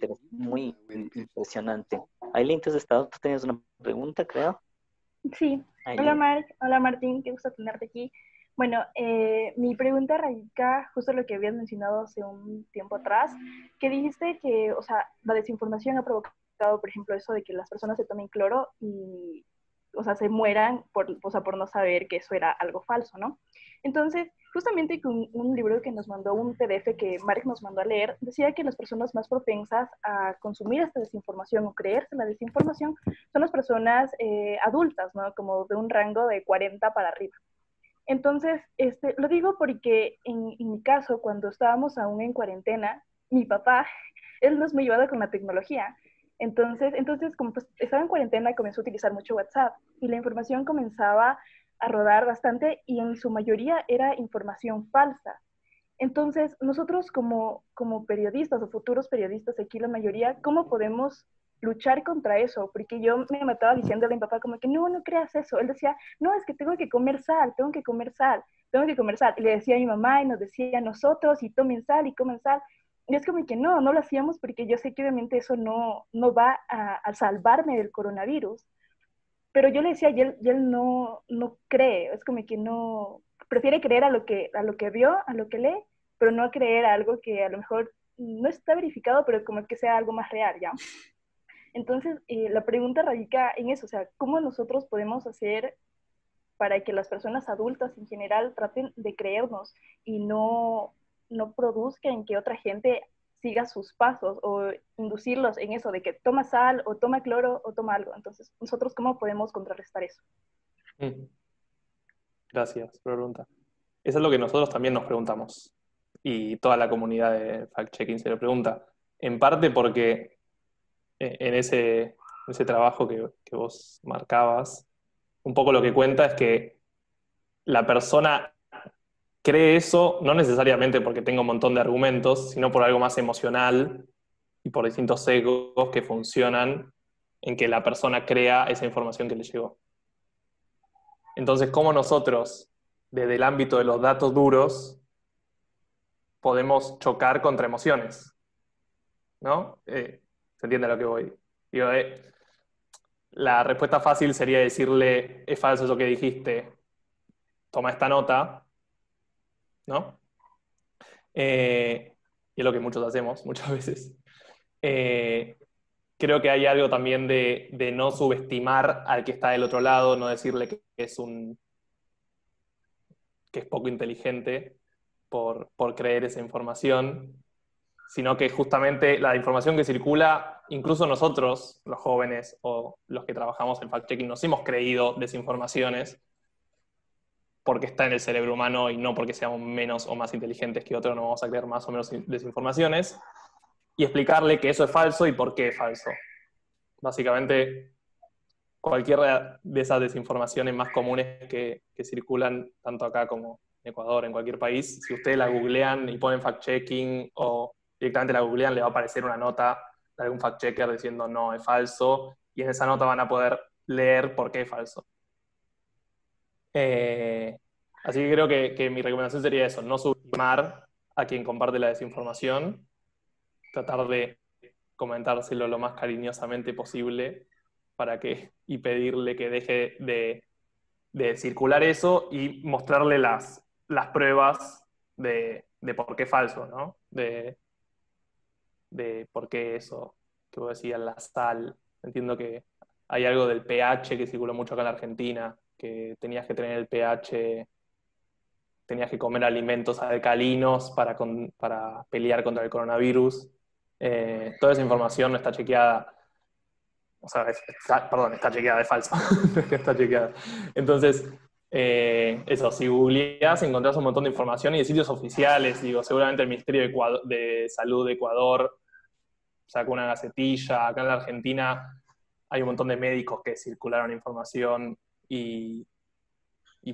impresionante. Aileen, tú tenías una pregunta, creo. Sí. Aileen. Hola Marc, hola Martín, qué gusto tenerte aquí. Bueno, mi pregunta radica justo en lo que habías mencionado hace un tiempo atrás, que dijiste que, o sea, la desinformación ha provocado, por ejemplo, eso de que las personas se tomen cloro y o sea, se mueran por no saber que eso era algo falso, ¿no? Entonces, justamente con un libro que nos mandó, un PDF que Mark nos mandó a leer, decía que las personas más propensas a consumir esta desinformación o creerse la desinformación son las personas adultas, ¿no? Como de un rango de 40 para arriba. Entonces, lo digo porque en mi caso, cuando estábamos aún en cuarentena, mi papá, él no es muy llevado con la tecnología. Entonces como pues, estaba en cuarentena, comenzó a utilizar mucho WhatsApp y la información comenzaba a rodar bastante y en su mayoría era información falsa. Entonces, nosotros como periodistas o futuros periodistas, aquí la mayoría, ¿cómo podemos luchar contra eso? Porque yo me mataba diciéndole a mi papá como que no creas eso. Él decía, no, es que tengo que comer sal, tengo que comer sal, tengo que comer sal. Y le decía a mi mamá y nos decía a nosotros y tomen sal y comen sal. Y es como que no lo hacíamos porque yo sé que obviamente eso no va a salvarme del coronavirus. Pero yo le decía, y él no cree, es como que no, prefiere creer a lo que vio, a lo que lee, pero no creer a algo que a lo mejor no está verificado, pero como que sea algo más real, ¿ya? Entonces, la pregunta radica en eso, o sea, ¿cómo nosotros podemos hacer para que las personas adultas en general traten de creernos y no produzcan que otra gente siga sus pasos o inducirlos en eso de que toma sal o toma cloro o toma algo? Entonces, ¿nosotros cómo podemos contrarrestar eso? Gracias por la pregunta. Eso es lo que nosotros también nos preguntamos. Y toda la comunidad de fact-checking se lo pregunta. En parte porque en ese trabajo que vos marcabas, un poco lo que cuenta es que la persona cree eso no necesariamente porque tenga un montón de argumentos, sino por algo más emocional y por distintos sesgos que funcionan en que la persona crea esa información que le llegó. Entonces, ¿cómo nosotros, desde el ámbito de los datos duros, podemos chocar contra emociones? ¿No? ¿Se entiende a lo que voy? Digo, la respuesta fácil sería decirle, es falso eso que dijiste, toma esta nota, ¿no? Y es lo que muchos hacemos muchas veces. Creo que hay algo también de no subestimar al que está del otro lado, no decirle que es poco inteligente por creer esa información, sino que justamente la información que circula, incluso nosotros, los jóvenes o los que trabajamos en fact-checking, nos hemos creído desinformaciones porque está en el cerebro humano y no porque seamos menos o más inteligentes que otros, no vamos a creer más o menos desinformaciones, y explicarle que eso es falso y por qué es falso. Básicamente, cualquiera de esas desinformaciones más comunes que circulan tanto acá como en Ecuador, en cualquier país, si ustedes la googlean y ponen fact-checking o directamente la googlean, le va a aparecer una nota de algún fact-checker diciendo no, es falso, y en esa nota van a poder leer por qué es falso. Así que creo que mi recomendación sería eso, no subestimar a quien comparte la desinformación, tratar de comentárselo lo más cariñosamente posible y pedirle que deje de circular eso y mostrarle las pruebas de por qué es falso, ¿no? De por qué eso que vos decías, la sal. Entiendo que hay algo del pH que circuló mucho acá en la Argentina, que tenías que tener el pH, tenías que comer alimentos alcalinos para pelear contra el coronavirus. Toda esa información no está chequeada. O sea, está chequeada, es falso. Está chequeada. Entonces, eso, si googleás, encontrás un montón de información y de sitios oficiales. Digo, seguramente el Ministerio de Salud de Ecuador sacó una gacetilla. Acá en la Argentina hay un montón de médicos que circularon información y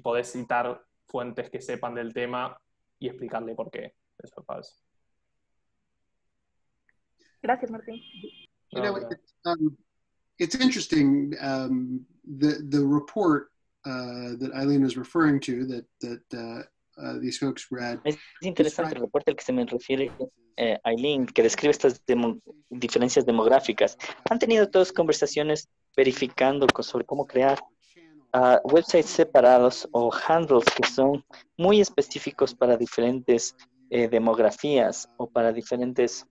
podés citar fuentes que sepan del tema y explicarle por qué eso es falso. Gracias, Martín. It's interesting, the report that Eileen is referring to, that these folks read. Es interesante el reporte al que se me refiere Eileen, que describe estas diferencias demográficas. ¿Han tenido todas conversaciones verificando sobre cómo crear websites separados o handles que son muy específicos para diferentes demografías o para diferentes,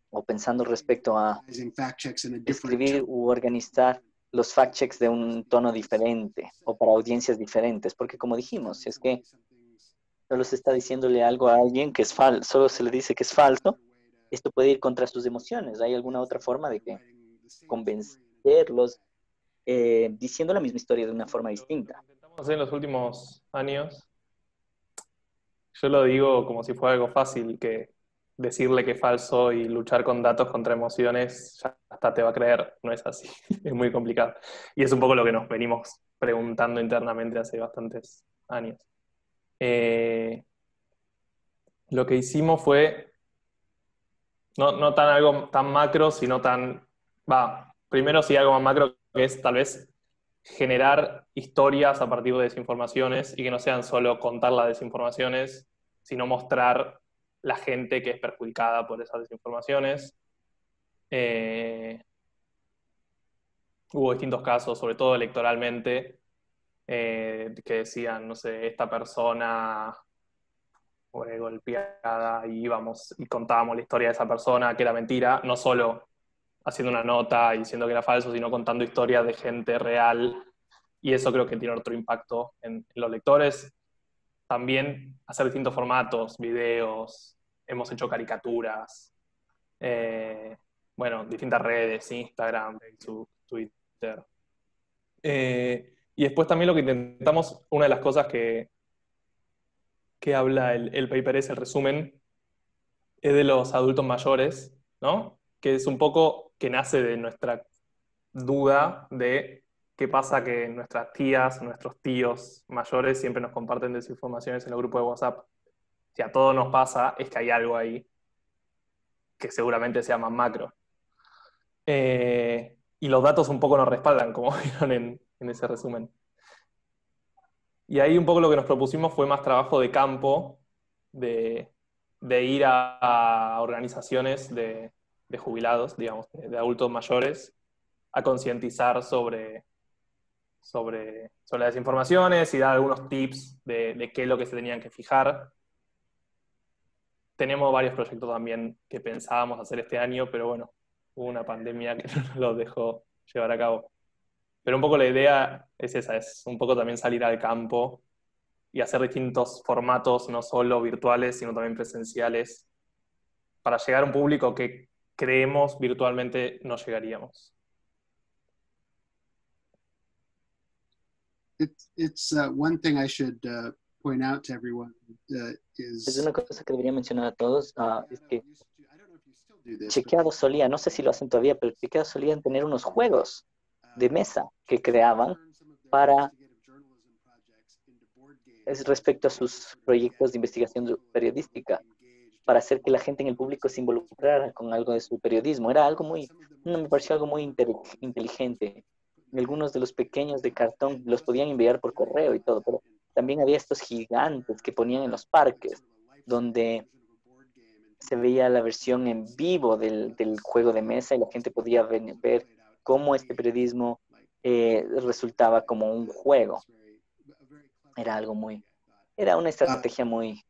o pensando respecto a escribir u organizar los fact-checks de un tono diferente o para audiencias diferentes, porque como dijimos, si es que solo se está diciéndole algo a alguien que es falso, solo se le dice que es falso, esto puede ir contra sus emociones. ¿Hay alguna otra forma de que convencerlos diciendo la misma historia de una forma distinta? Lo que intentamos hacer en los últimos años, yo lo digo como si fuera algo fácil, que decirle que es falso y luchar con datos contra emociones, ya hasta te va a creer, no es así, es muy complicado. Y es un poco lo que nos venimos preguntando internamente hace bastantes años. Lo que hicimos fue, no tan algo tan macro, sino primero sí algo más macro, que es tal vez generar historias a partir de desinformaciones y que no sean solo contar las desinformaciones, sino mostrar la gente que es perjudicada por esas desinformaciones. Hubo distintos casos, sobre todo electoralmente, que decían, no sé, esta persona fue golpeada y íbamos y contábamos la historia de esa persona, que era mentira, no solo haciendo una nota y diciendo que era falso, sino contando historias de gente real, y eso creo que tiene otro impacto en los lectores. También hacer distintos formatos, videos, hemos hecho caricaturas, bueno, distintas redes, Instagram, Facebook, Twitter. Y después también lo que intentamos, una de las cosas que habla el paper es el resumen, es de los adultos mayores, ¿no? Que es un poco que nace de nuestra duda de qué pasa que nuestras tías, nuestros tíos mayores siempre nos comparten desinformaciones en el grupo de WhatsApp. Si a todos nos pasa, es que hay algo ahí que seguramente sea más macro. Y los datos un poco nos respaldan, como vieron en ese resumen. Y ahí un poco lo que nos propusimos fue más trabajo de campo, de ir a organizaciones de jubilados, digamos, de adultos mayores, a concientizar sobre las desinformaciones y dar algunos tips de qué es lo que se tenían que fijar. Tenemos varios proyectos también que pensábamos hacer este año, pero bueno, hubo una pandemia que no nos los dejó llevar a cabo. Pero un poco la idea es esa, es un poco también salir al campo y hacer distintos formatos, no solo virtuales, sino también presenciales, para llegar a un público que creemos virtualmente no llegaríamos. It's one thing I should point out to everyone Es is una cosa que debería mencionar a todos, es que Chequeado solía, no sé si lo hacen todavía, pero Chequeado solían tener unos juegos de mesa que creaban para respecto a sus proyectos de investigación periodística, para hacer que la gente en el público se involucrara con algo de su periodismo. Era algo me pareció algo muy inteligente. Algunos de los pequeños de cartón los podían enviar por correo y todo, pero también había estos gigantes que ponían en los parques, donde se veía la versión en vivo del juego de mesa y la gente podía ver cómo este periodismo resultaba como un juego. Era una estrategia muy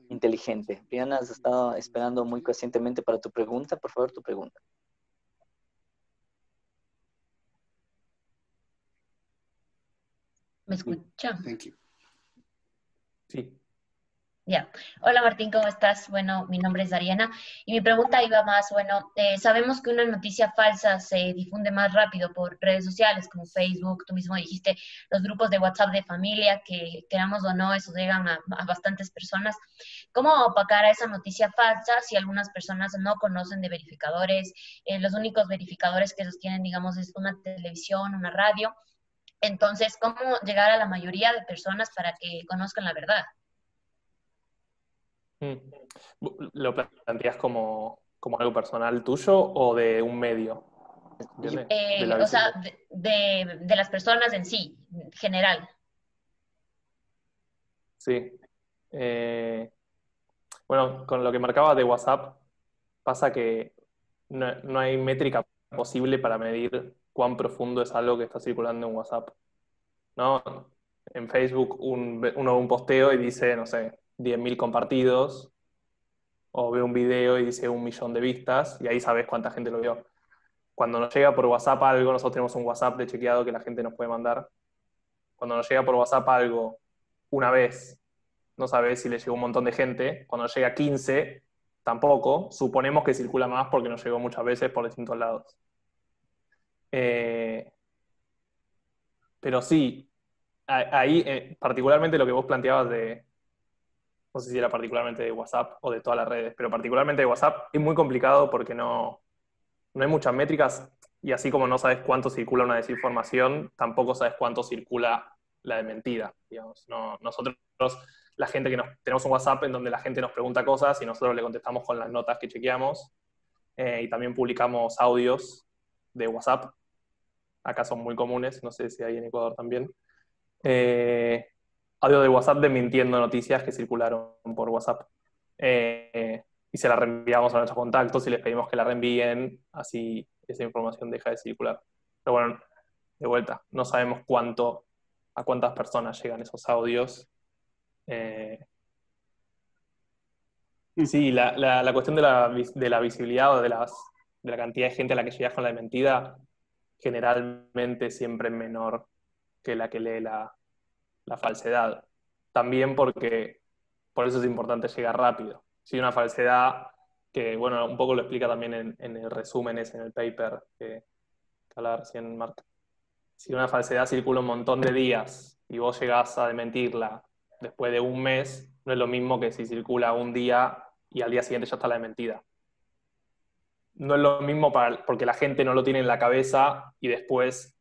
inteligente. Brianna, has estado esperando muy pacientemente para tu pregunta. Por favor, tu pregunta. ¿Me escucha? Thank you. Sí. Ya. Hola Martín, ¿cómo estás? Bueno, mi nombre es Ariana y mi pregunta iba más, sabemos que una noticia falsa se difunde más rápido por redes sociales como Facebook, tú mismo dijiste, los grupos de WhatsApp de familia, que queramos o no, eso llegan a bastantes personas. ¿Cómo opacar a esa noticia falsa si algunas personas no conocen de verificadores? Los únicos verificadores que ellos tienen, digamos, es una televisión, una radio. Entonces, ¿cómo llegar a la mayoría de personas para que conozcan la verdad? ¿Lo planteas como algo personal tuyo o de un medio? O sea, de las personas en sí, en general. Sí. Bueno, con lo que marcaba de WhatsApp, pasa que no hay métrica posible para medir cuán profundo es algo que está circulando en WhatsApp, ¿no? En Facebook uno ve un posteo y dice, no sé, 10.000 compartidos, o ve un video y dice 1 millón de vistas, y ahí sabes cuánta gente lo vio. Cuando nos llega por WhatsApp algo, nosotros tenemos un WhatsApp de chequeado que la gente nos puede mandar. Cuando nos llega por WhatsApp algo una vez, no sabes si le llegó un montón de gente. Cuando nos llega 15, tampoco. Suponemos que circula más porque nos llegó muchas veces por distintos lados. Pero sí, ahí particularmente lo que vos planteabas de, no sé si era particularmente de WhatsApp o de todas las redes, pero particularmente de WhatsApp es muy complicado porque no hay muchas métricas y así como no sabes cuánto circula una desinformación, tampoco sabes cuánto circula la de mentira, digamos. No, nosotros, la gente tenemos un WhatsApp en donde la gente nos pregunta cosas y nosotros le contestamos con las notas que chequeamos, y también publicamos audios de WhatsApp. Acá son muy comunes, no sé si hay en Ecuador también. Audio de WhatsApp desmintiendo noticias que circularon por WhatsApp. Y se la reenviamos a nuestros contactos y les pedimos que la reenvíen, así esa información deja de circular. Pero bueno, de vuelta, no sabemos a cuántas personas llegan esos audios. Sí, la cuestión de la visibilidad o de la cantidad de gente a la que llegas con la mentira, generalmente siempre es menor que la que lee la falsedad. También porque por eso es importante llegar rápido. Si una falsedad, que bueno, un poco lo explica también en el resumen, en el paper que hablaba recién Mark. Si una falsedad circula un montón de días y vos llegás a desmentirla después de un mes, no es lo mismo que si circula un día y al día siguiente ya está la desmentida. No es lo mismo porque la gente no lo tiene en la cabeza y después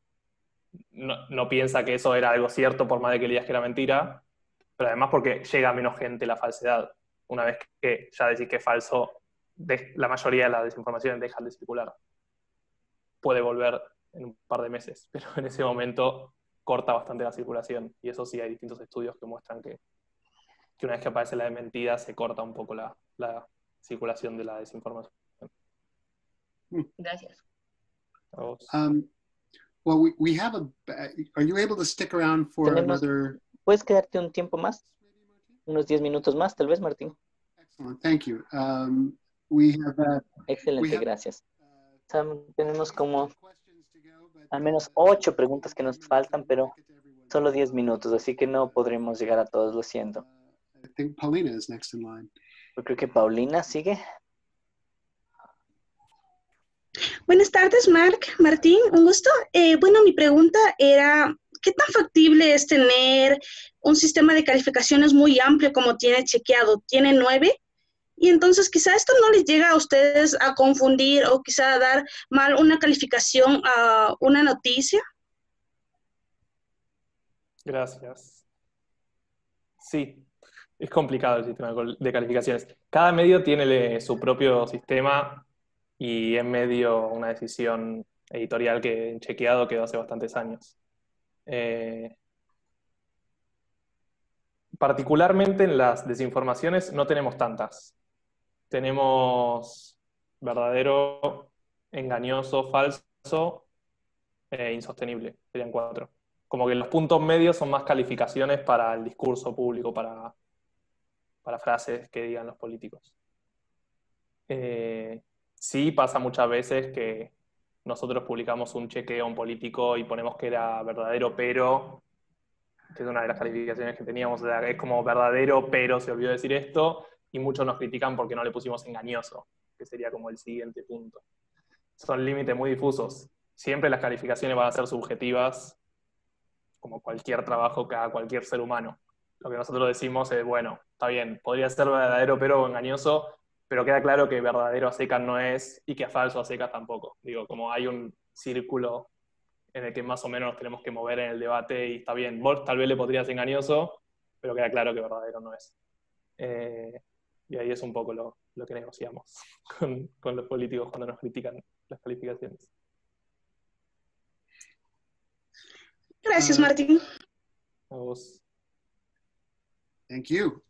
no piensa que eso era algo cierto por más de que le digas que era mentira, pero además porque llega a menos gente la falsedad. Una vez que ya decís que es falso, la mayoría de las desinformaciones dejan de circular. Puede volver en un par de meses, pero en ese momento corta bastante la circulación. Y eso sí, hay distintos estudios que muestran que una vez que aparece la desmentida, se corta un poco la circulación de la desinformación. Gracias. Well, we have are you able to stick around for another? ¿Puedes quedarte un tiempo más? Unos 10 minutos más, tal vez, Martín. Excellent, thank you. We have, Excelente, gracias. Tenemos como al menos 8 preguntas que nos faltan, pero solo 10 minutos, así que no podremos llegar a todos, lo siento. I think Paulina is next in line. Yo creo que Paulina sigue. Buenas tardes, Martín, un gusto. Bueno, mi pregunta era, ¿qué tan factible es tener un sistema de calificaciones muy amplio como tiene chequeado? Tiene 9, y entonces quizá esto no les llega a ustedes a confundir o quizá a dar mal una calificación a una noticia. Gracias. Sí, es complicado el sistema de calificaciones. Cada medio tiene su propio sistema y es medio una decisión editorial que en chequeado quedó hace bastantes años. Particularmente en las desinformaciones no tenemos tantas. Tenemos verdadero, engañoso, falso e insostenible. Serían 4. Como que los puntos medios son más calificaciones para el discurso público, para frases que digan los políticos. Sí pasa muchas veces que nosotros publicamos un chequeo a un político y ponemos que era verdadero, pero, que es una de las calificaciones que teníamos, o sea, es como verdadero, pero se olvidó decir esto, y muchos nos critican porque no le pusimos engañoso, que sería como el siguiente punto. Son límites muy difusos. Siempre las calificaciones van a ser subjetivas, como cualquier trabajo que haga cualquier ser humano. Lo que nosotros decimos es, bueno, está bien, podría ser verdadero pero engañoso, pero queda claro que verdadero a secas no es y que falso a secas tampoco. Digo, como hay un círculo en el que más o menos nos tenemos que mover en el debate y está bien, vos tal vez le podrías engañoso, pero queda claro que verdadero no es. Y ahí es un poco lo que negociamos con los políticos cuando nos critican las calificaciones. Gracias, Martín. A vos. Thank you.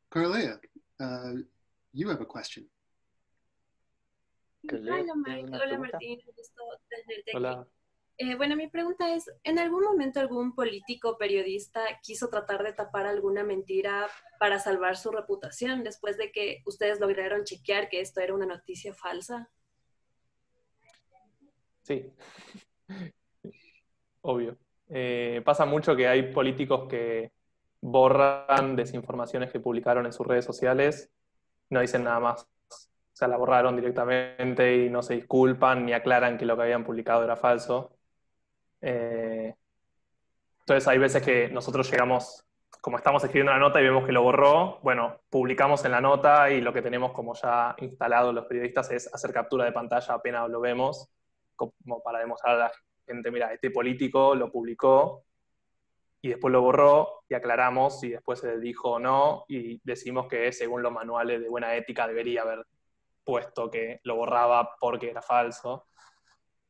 Carlia, you have a question. Hola, Martín. Gusto tenerte aquí. Hola. Bueno, mi pregunta es, ¿en algún momento algún político o periodista quiso tratar de tapar alguna mentira para salvar su reputación después de que ustedes lograron chequear que esto era una noticia falsa? Sí, obvio. Pasa mucho que hay políticos que borran desinformaciones que publicaron en sus redes sociales, no dicen nada más. O sea, la borraron directamente y no se disculpan ni aclaran que lo que habían publicado era falso. Eh, entonces hay veces que nosotros llegamos, como estamos escribiendo la nota y vemos que lo borró, bueno, publicamos en la nota y lo que tenemos como ya instalado los periodistas es hacer captura de pantalla apenas lo vemos, como para demostrar a la gente, mira, este político lo publicó y después lo borró y aclaramos si después se dijo o no y decimos que según los manuales de buena ética debería haber puesto que lo borraba porque era falso.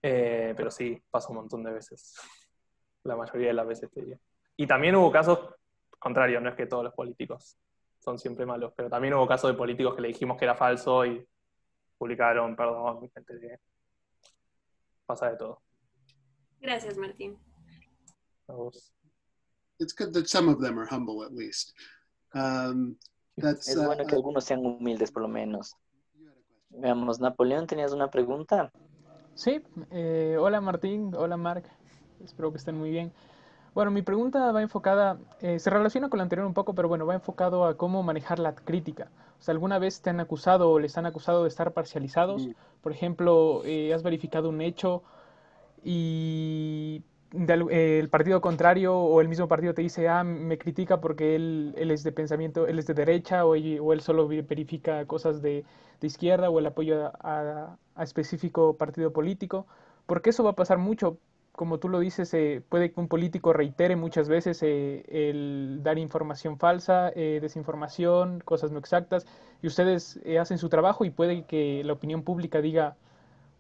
Pero sí, pasa un montón de veces. La mayoría de las veces te diría. Y también hubo casos contrarios, no es que todos los políticos son siempre malos, pero también hubo casos de políticos que le dijimos que era falso y publicaron, perdón, gente que pasa de todo. Gracias, Martín. A vos. It's good that some of them are humble at least. Es bueno que algunos sean humildes por lo menos. Veamos, Napoleón, ¿tenías una pregunta? Sí, hola Martín, hola Marc, espero que estén muy bien. Bueno, mi pregunta va enfocada, se relaciona con la anterior un poco, pero bueno, va enfocado a cómo manejar la crítica. O sea, ¿alguna vez te han acusado o les han acusado de estar parcializados? Por ejemplo, has verificado un hecho y el partido contrario o el mismo partido te dice, me critica porque él es de pensamiento, él es de derecha o él solo verifica cosas de izquierda o el apoyo a específico partido político, porque eso va a pasar mucho. Como tú lo dices, puede que un político reitere muchas veces el dar información falsa, desinformación, cosas no exactas, y ustedes hacen su trabajo y puede que la opinión pública diga,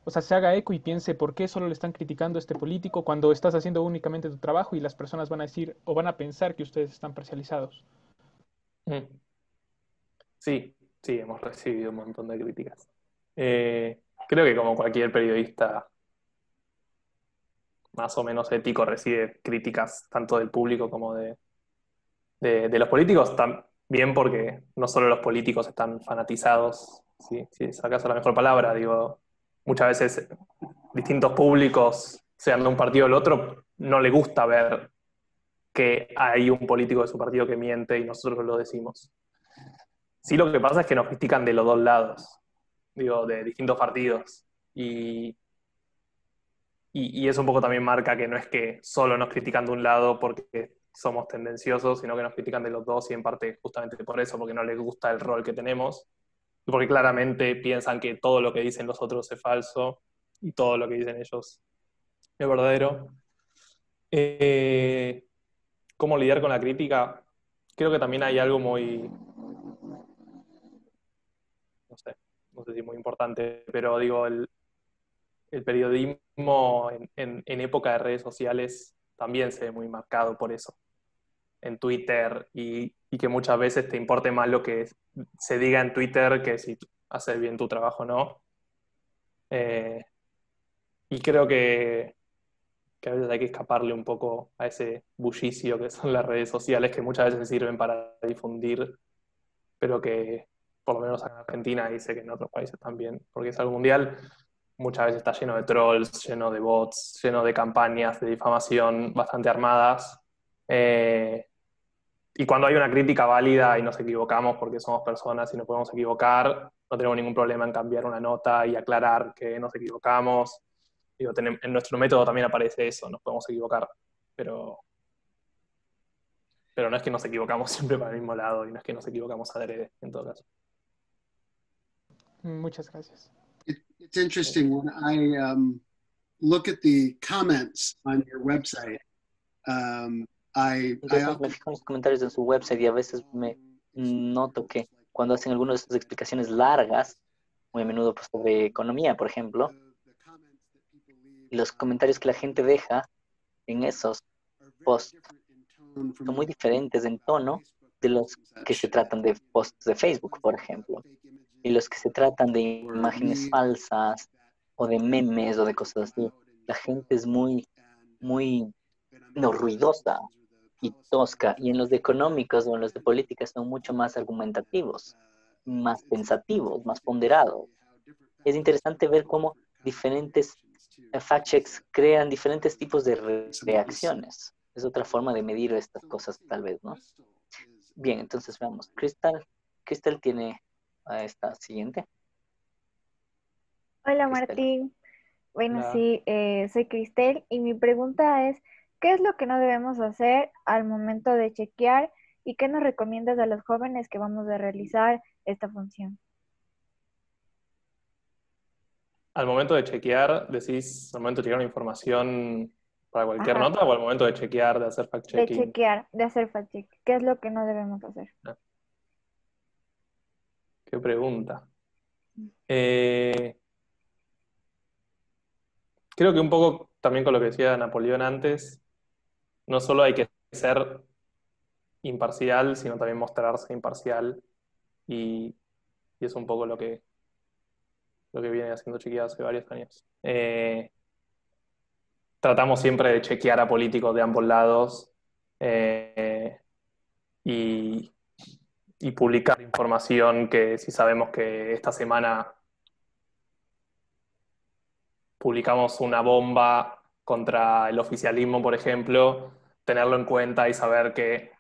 o sea, se haga eco y piense por qué solo le están criticando a este político cuando estás haciendo únicamente tu trabajo y las personas van a decir o van a pensar que ustedes están parcializados. Sí, sí, hemos recibido un montón de críticas. Creo que como cualquier periodista más o menos ético recibe críticas tanto del público como de los políticos, también porque no solo los políticos están fanatizados, ¿sí? Si es acaso la mejor palabra, digo, muchas veces distintos públicos, sean de un partido o del otro, no le gusta ver que hay un político de su partido que miente y nosotros lo decimos. Sí, lo que pasa es que nos critican de los dos lados, digo, de distintos partidos. Y eso un poco también marca que no es que solo nos critican de un lado porque somos tendenciosos, sino que nos critican de los dos y en parte justamente por eso, porque no les gusta el rol que tenemos, y porque claramente piensan que todo lo que dicen los otros es falso y todo lo que dicen ellos es verdadero. ¿Cómo lidiar con la crítica? Creo que también hay algo muy, no sé si muy importante, pero digo, el periodismo en época de redes sociales también se ve muy marcado por eso. En Twitter y que muchas veces te importe más lo que se diga en Twitter que si haces bien tu trabajo o no. Y creo que a veces hay que escaparle un poco a ese bullicio que son las redes sociales, que muchas veces sirven para difundir, pero que por lo menos en Argentina, dice que en otros países también, porque es algo mundial, muchas veces está lleno de trolls, lleno de bots, lleno de campañas de difamación bastante armadas. Y cuando hay una crítica válida y nos equivocamos porque somos personas y no podemos equivocar, no tenemos ningún problema en cambiar una nota y aclarar que nos equivocamos. Digo, en nuestro método también aparece eso, nos podemos equivocar, pero no es que nos equivocamos siempre para el mismo lado y no es que nos equivocamos adrede, en todo caso. Muchas gracias. It's interesting when I look at the comments on your website. Yo me fijo en los comentarios en su website y a veces me noto que cuando hacen algunas de sus explicaciones largas, muy a menudo pues, sobre economía, por ejemplo, y los comentarios que la gente deja en esos posts son muy diferentes en tono de los que se tratan de posts de Facebook, por ejemplo, y los que se tratan de imágenes falsas o de memes o de cosas así. La gente es muy ruidosa y tosca, y en los de económicos o en los de política son mucho más argumentativos, más pensativos, más ponderados. Es interesante ver cómo diferentes fact-checks crean diferentes tipos de reacciones. Es otra forma de medir estas cosas, tal vez, ¿no? Bien, entonces veamos. Crystal tiene esta siguiente. Hola Crystal. Martín. Bueno, Hola. sí, soy Cristel y mi pregunta es, ¿qué es lo que no debemos hacer al momento de chequear y qué nos recomiendas a los jóvenes que vamos a realizar esta función? Al momento de chequear, decís, al momento de chequear una información para cualquier Ajá, nota o al momento de chequear, de hacer de fact-checking. chequear, de hacer fact-check. ¿Qué es lo que no debemos hacer? Ah, qué pregunta. Creo que un poco también con lo que decía Napoleón antes, no solo hay que ser imparcial, sino también mostrarse imparcial y es un poco lo que viene haciendo chequear hace varios años. Tratamos siempre de chequear a políticos de ambos lados y publicar información que si sabemos que esta semana publicamos una bomba contra el oficialismo, por ejemplo, tenerlo en cuenta y saber que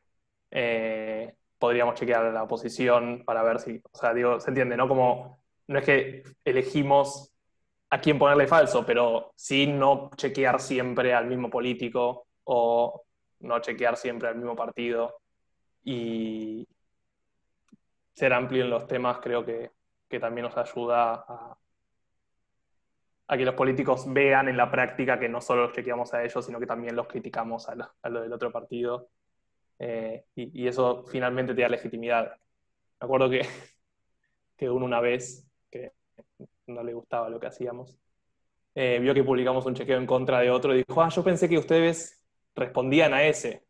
podríamos chequear a la oposición para ver si, o sea, digo, se entiende, ¿no? Como no es que elegimos a quién ponerle falso, pero sí no chequear siempre al mismo político o no chequear siempre al mismo partido y ser amplio en los temas creo que también nos ayuda a que los políticos vean en la práctica que no solo los chequeamos a ellos, sino que también los criticamos a lo del otro partido. Y eso finalmente te da legitimidad. Me acuerdo que uno una vez, que no le gustaba lo que hacíamos, vio que publicamos un chequeo en contra de otro y dijo, yo pensé que ustedes respondían a ese.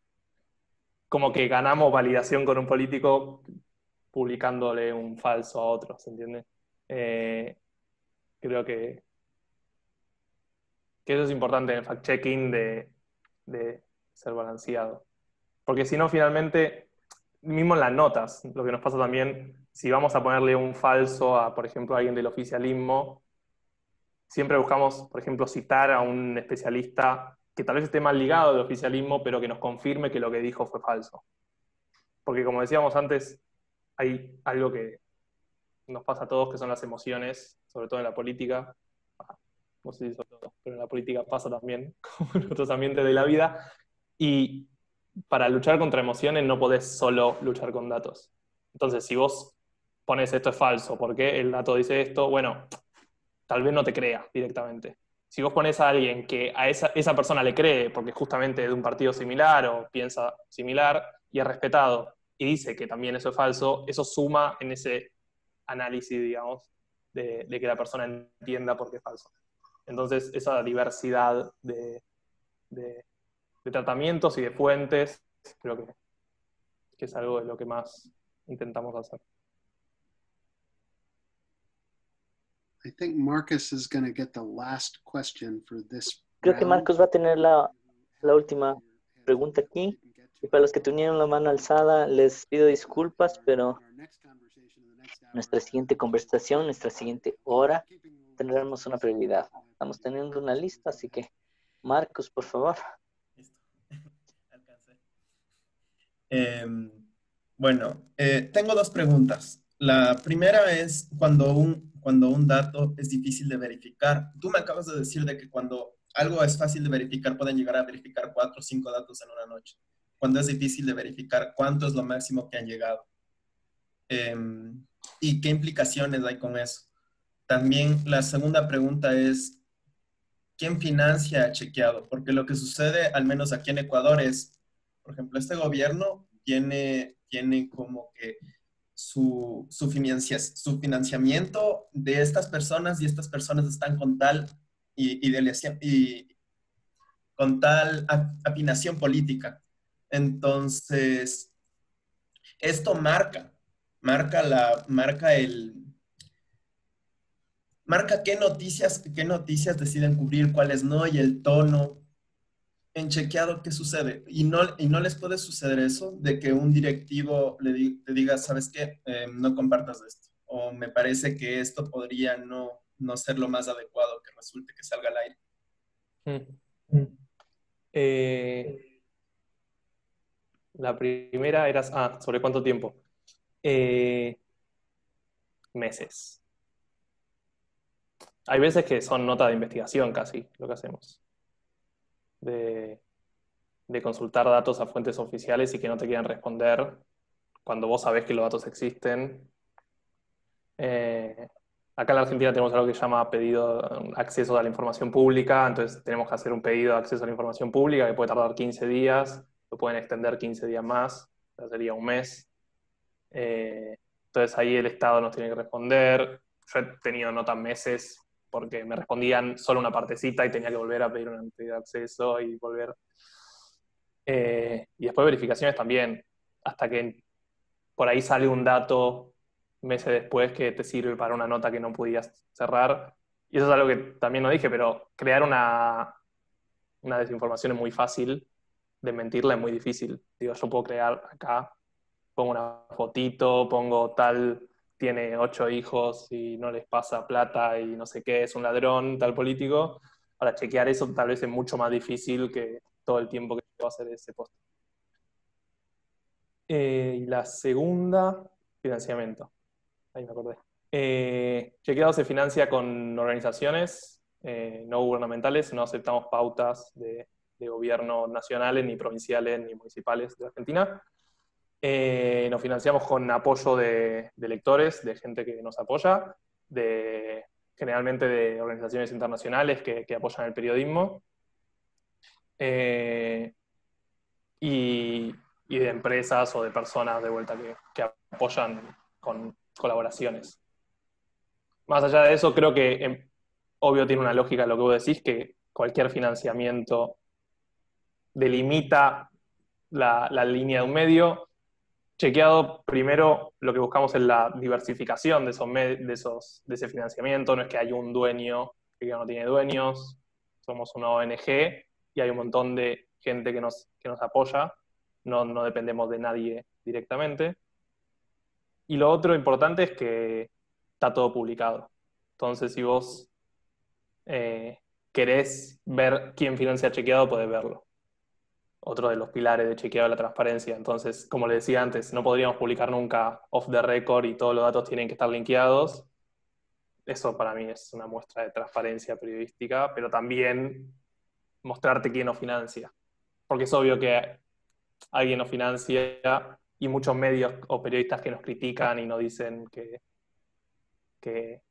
Como que ganamos validación con un político publicándole un falso a otro, ¿se entiende? Creo que eso es importante en el fact-checking de ser balanceado. Porque si no, finalmente, mismo en las notas, lo que nos pasa también, si vamos a ponerle un falso a, por ejemplo, a alguien del oficialismo, siempre buscamos, por ejemplo, citar a un especialista que tal vez esté mal ligado al oficialismo, pero que nos confirme que lo que dijo fue falso. Porque como decíamos antes, hay algo que nos pasa a todos, que son las emociones, sobre todo en la política. No sé si sobre todo, pero en la política pasa también, como en otros ambientes de la vida. Y para luchar contra emociones no podés solo luchar con datos. Entonces, si vos pones esto es falso, porque el dato dice esto, bueno, tal vez no te crea directamente. Si vos pones a alguien que a esa persona le cree, porque justamente es de un partido similar o piensa similar, y es respetado, y dice que también eso es falso, eso suma en ese análisis, digamos, de que la persona entienda por qué es falso. Entonces, esa diversidad de tratamientos y de fuentes, creo que es algo de lo que más intentamos hacer. I think Marcus is going to get the last question for this Creo que round. Marcos va a tener la última pregunta aquí. Y para los que tuvieron la mano alzada, les pido disculpas, pero nuestra siguiente conversación, nuestra siguiente hora, tendremos una prioridad. Estamos teniendo una lista, así que, Marcos, por favor. Listo. Alcancé. Bueno, tengo dos preguntas. La primera es cuando un dato es difícil de verificar. Tú me acabas de decir de que cuando algo es fácil de verificar, pueden llegar a verificar 4 o 5 datos en una noche. Cuando es difícil de verificar, ¿cuánto es lo máximo que han llegado? ¿Y qué implicaciones hay con eso? También la segunda pregunta es, ¿quién financia Chequeado? Porque lo que sucede, al menos aquí en Ecuador, es, por ejemplo, este gobierno tiene como que su financiamiento de estas personas y estas personas están con tal con tal afinación política. Entonces, esto marca qué noticias deciden cubrir, cuáles no, y el tono. En Chequeado, ¿qué sucede? Y no les puede suceder eso, de que un directivo te diga, ¿sabes qué? No compartas esto. O me parece que esto podría no ser lo más adecuado que resulte que salga al aire. La primera era, ¿sobre cuánto tiempo? Meses. Hay veces que son notas de investigación casi lo que hacemos. De consultar datos a fuentes oficiales y que no te quieran responder cuando vos sabés que los datos existen. Acá en la Argentina tenemos algo que se llama pedido acceso a la información pública, entonces tenemos que hacer un pedido de acceso a la información pública que puede tardar 15 días, lo pueden extender 15 días más, ya sería un mes. Entonces ahí el Estado nos tiene que responder. Yo he tenido notas meses porque me respondían solo una partecita y tenía que volver a pedir un pedido de acceso y volver. Y después verificaciones también, hasta que por ahí sale un dato meses después que te sirve para una nota que no podías cerrar. Y eso es algo que también no dije, pero crear una desinformación es muy fácil, desmentirla es muy difícil. Digo, yo puedo crear acá, pongo una fotito, pongo tal, tiene 8 hijos y no les pasa plata y no sé qué, es un ladrón, tal político. Para chequear eso tal vez es mucho más difícil que todo el tiempo que puedo hacer ese post. Y la segunda, financiamiento. Ahí me acordé. Chequeado se financia con organizaciones no gubernamentales, no aceptamos pautas de gobierno nacionales, ni provinciales, ni municipales de Argentina. Nos financiamos con apoyo de lectores, de gente que nos apoya, generalmente de organizaciones internacionales que apoyan el periodismo, y de empresas o de personas de vuelta que apoyan con colaboraciones. Más allá de eso, creo que obvio tiene una lógica lo que vos decís, que cualquier financiamiento delimita la línea de un medio. Chequeado, primero lo que buscamos es la diversificación de ese financiamiento. No es que hay un dueño que no tiene dueños, somos una ONG y hay un montón de gente que nos apoya, no dependemos de nadie directamente. Y lo otro importante es que está todo publicado. Entonces, si vos querés ver quién financia Chequeado, podés verlo. Otro de los pilares de Chequeado es la transparencia. Entonces, como les decía antes, no podríamos publicar nunca off the record y todos los datos tienen que estar linkeados. Eso para mí es una muestra de transparencia periodística, pero también mostrarte quién nos financia. Porque es obvio que alguien nos financia y muchos medios o periodistas que nos critican y nos dicen que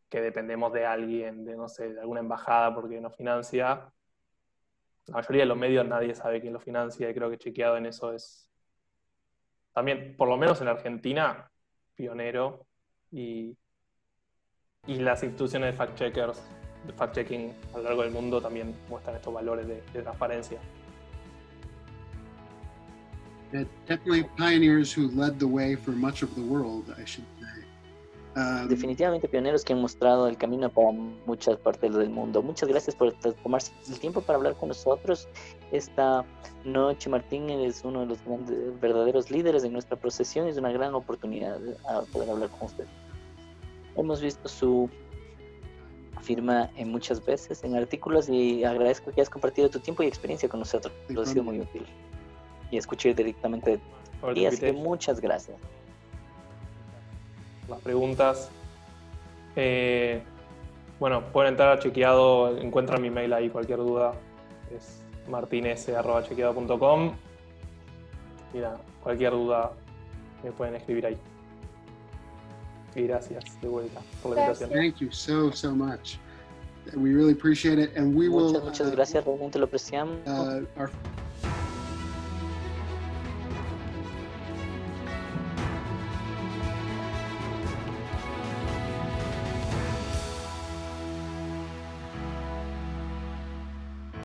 dependemos de alguien, de alguna embajada porque nos financia. La mayoría de los medios nadie sabe quién lo financia y creo que Chequeado en eso es también, por lo menos en Argentina, pionero, y las instituciones de fact-checking a lo largo del mundo también muestran estos valores de transparencia. Definitely pioneers who led the way for much of the world, I should say. Definitivamente pioneros que han mostrado el camino para muchas partes del mundo. Muchas gracias por tomarse el tiempo para hablar con nosotros esta noche. Martín es uno de los verdaderos líderes de nuestra procesión. Es una gran oportunidad poder hablar con usted. Hemos visto su firma muchas veces en artículos y agradezco que hayas compartido tu tiempo y experiencia con nosotros. Lo ha sido muy útil. Y escuché directamente de ti, así que muchas gracias. Las preguntas. Bueno, pueden entrar a Chequeado, encuentran mi mail ahí, cualquier duda es martinez@chequeado.com. Mira, cualquier duda me pueden escribir ahí. Y gracias de vuelta por la invitación. Thank you so much. We really appreciate it, and we will. Muchas gracias, realmente lo apreciamos.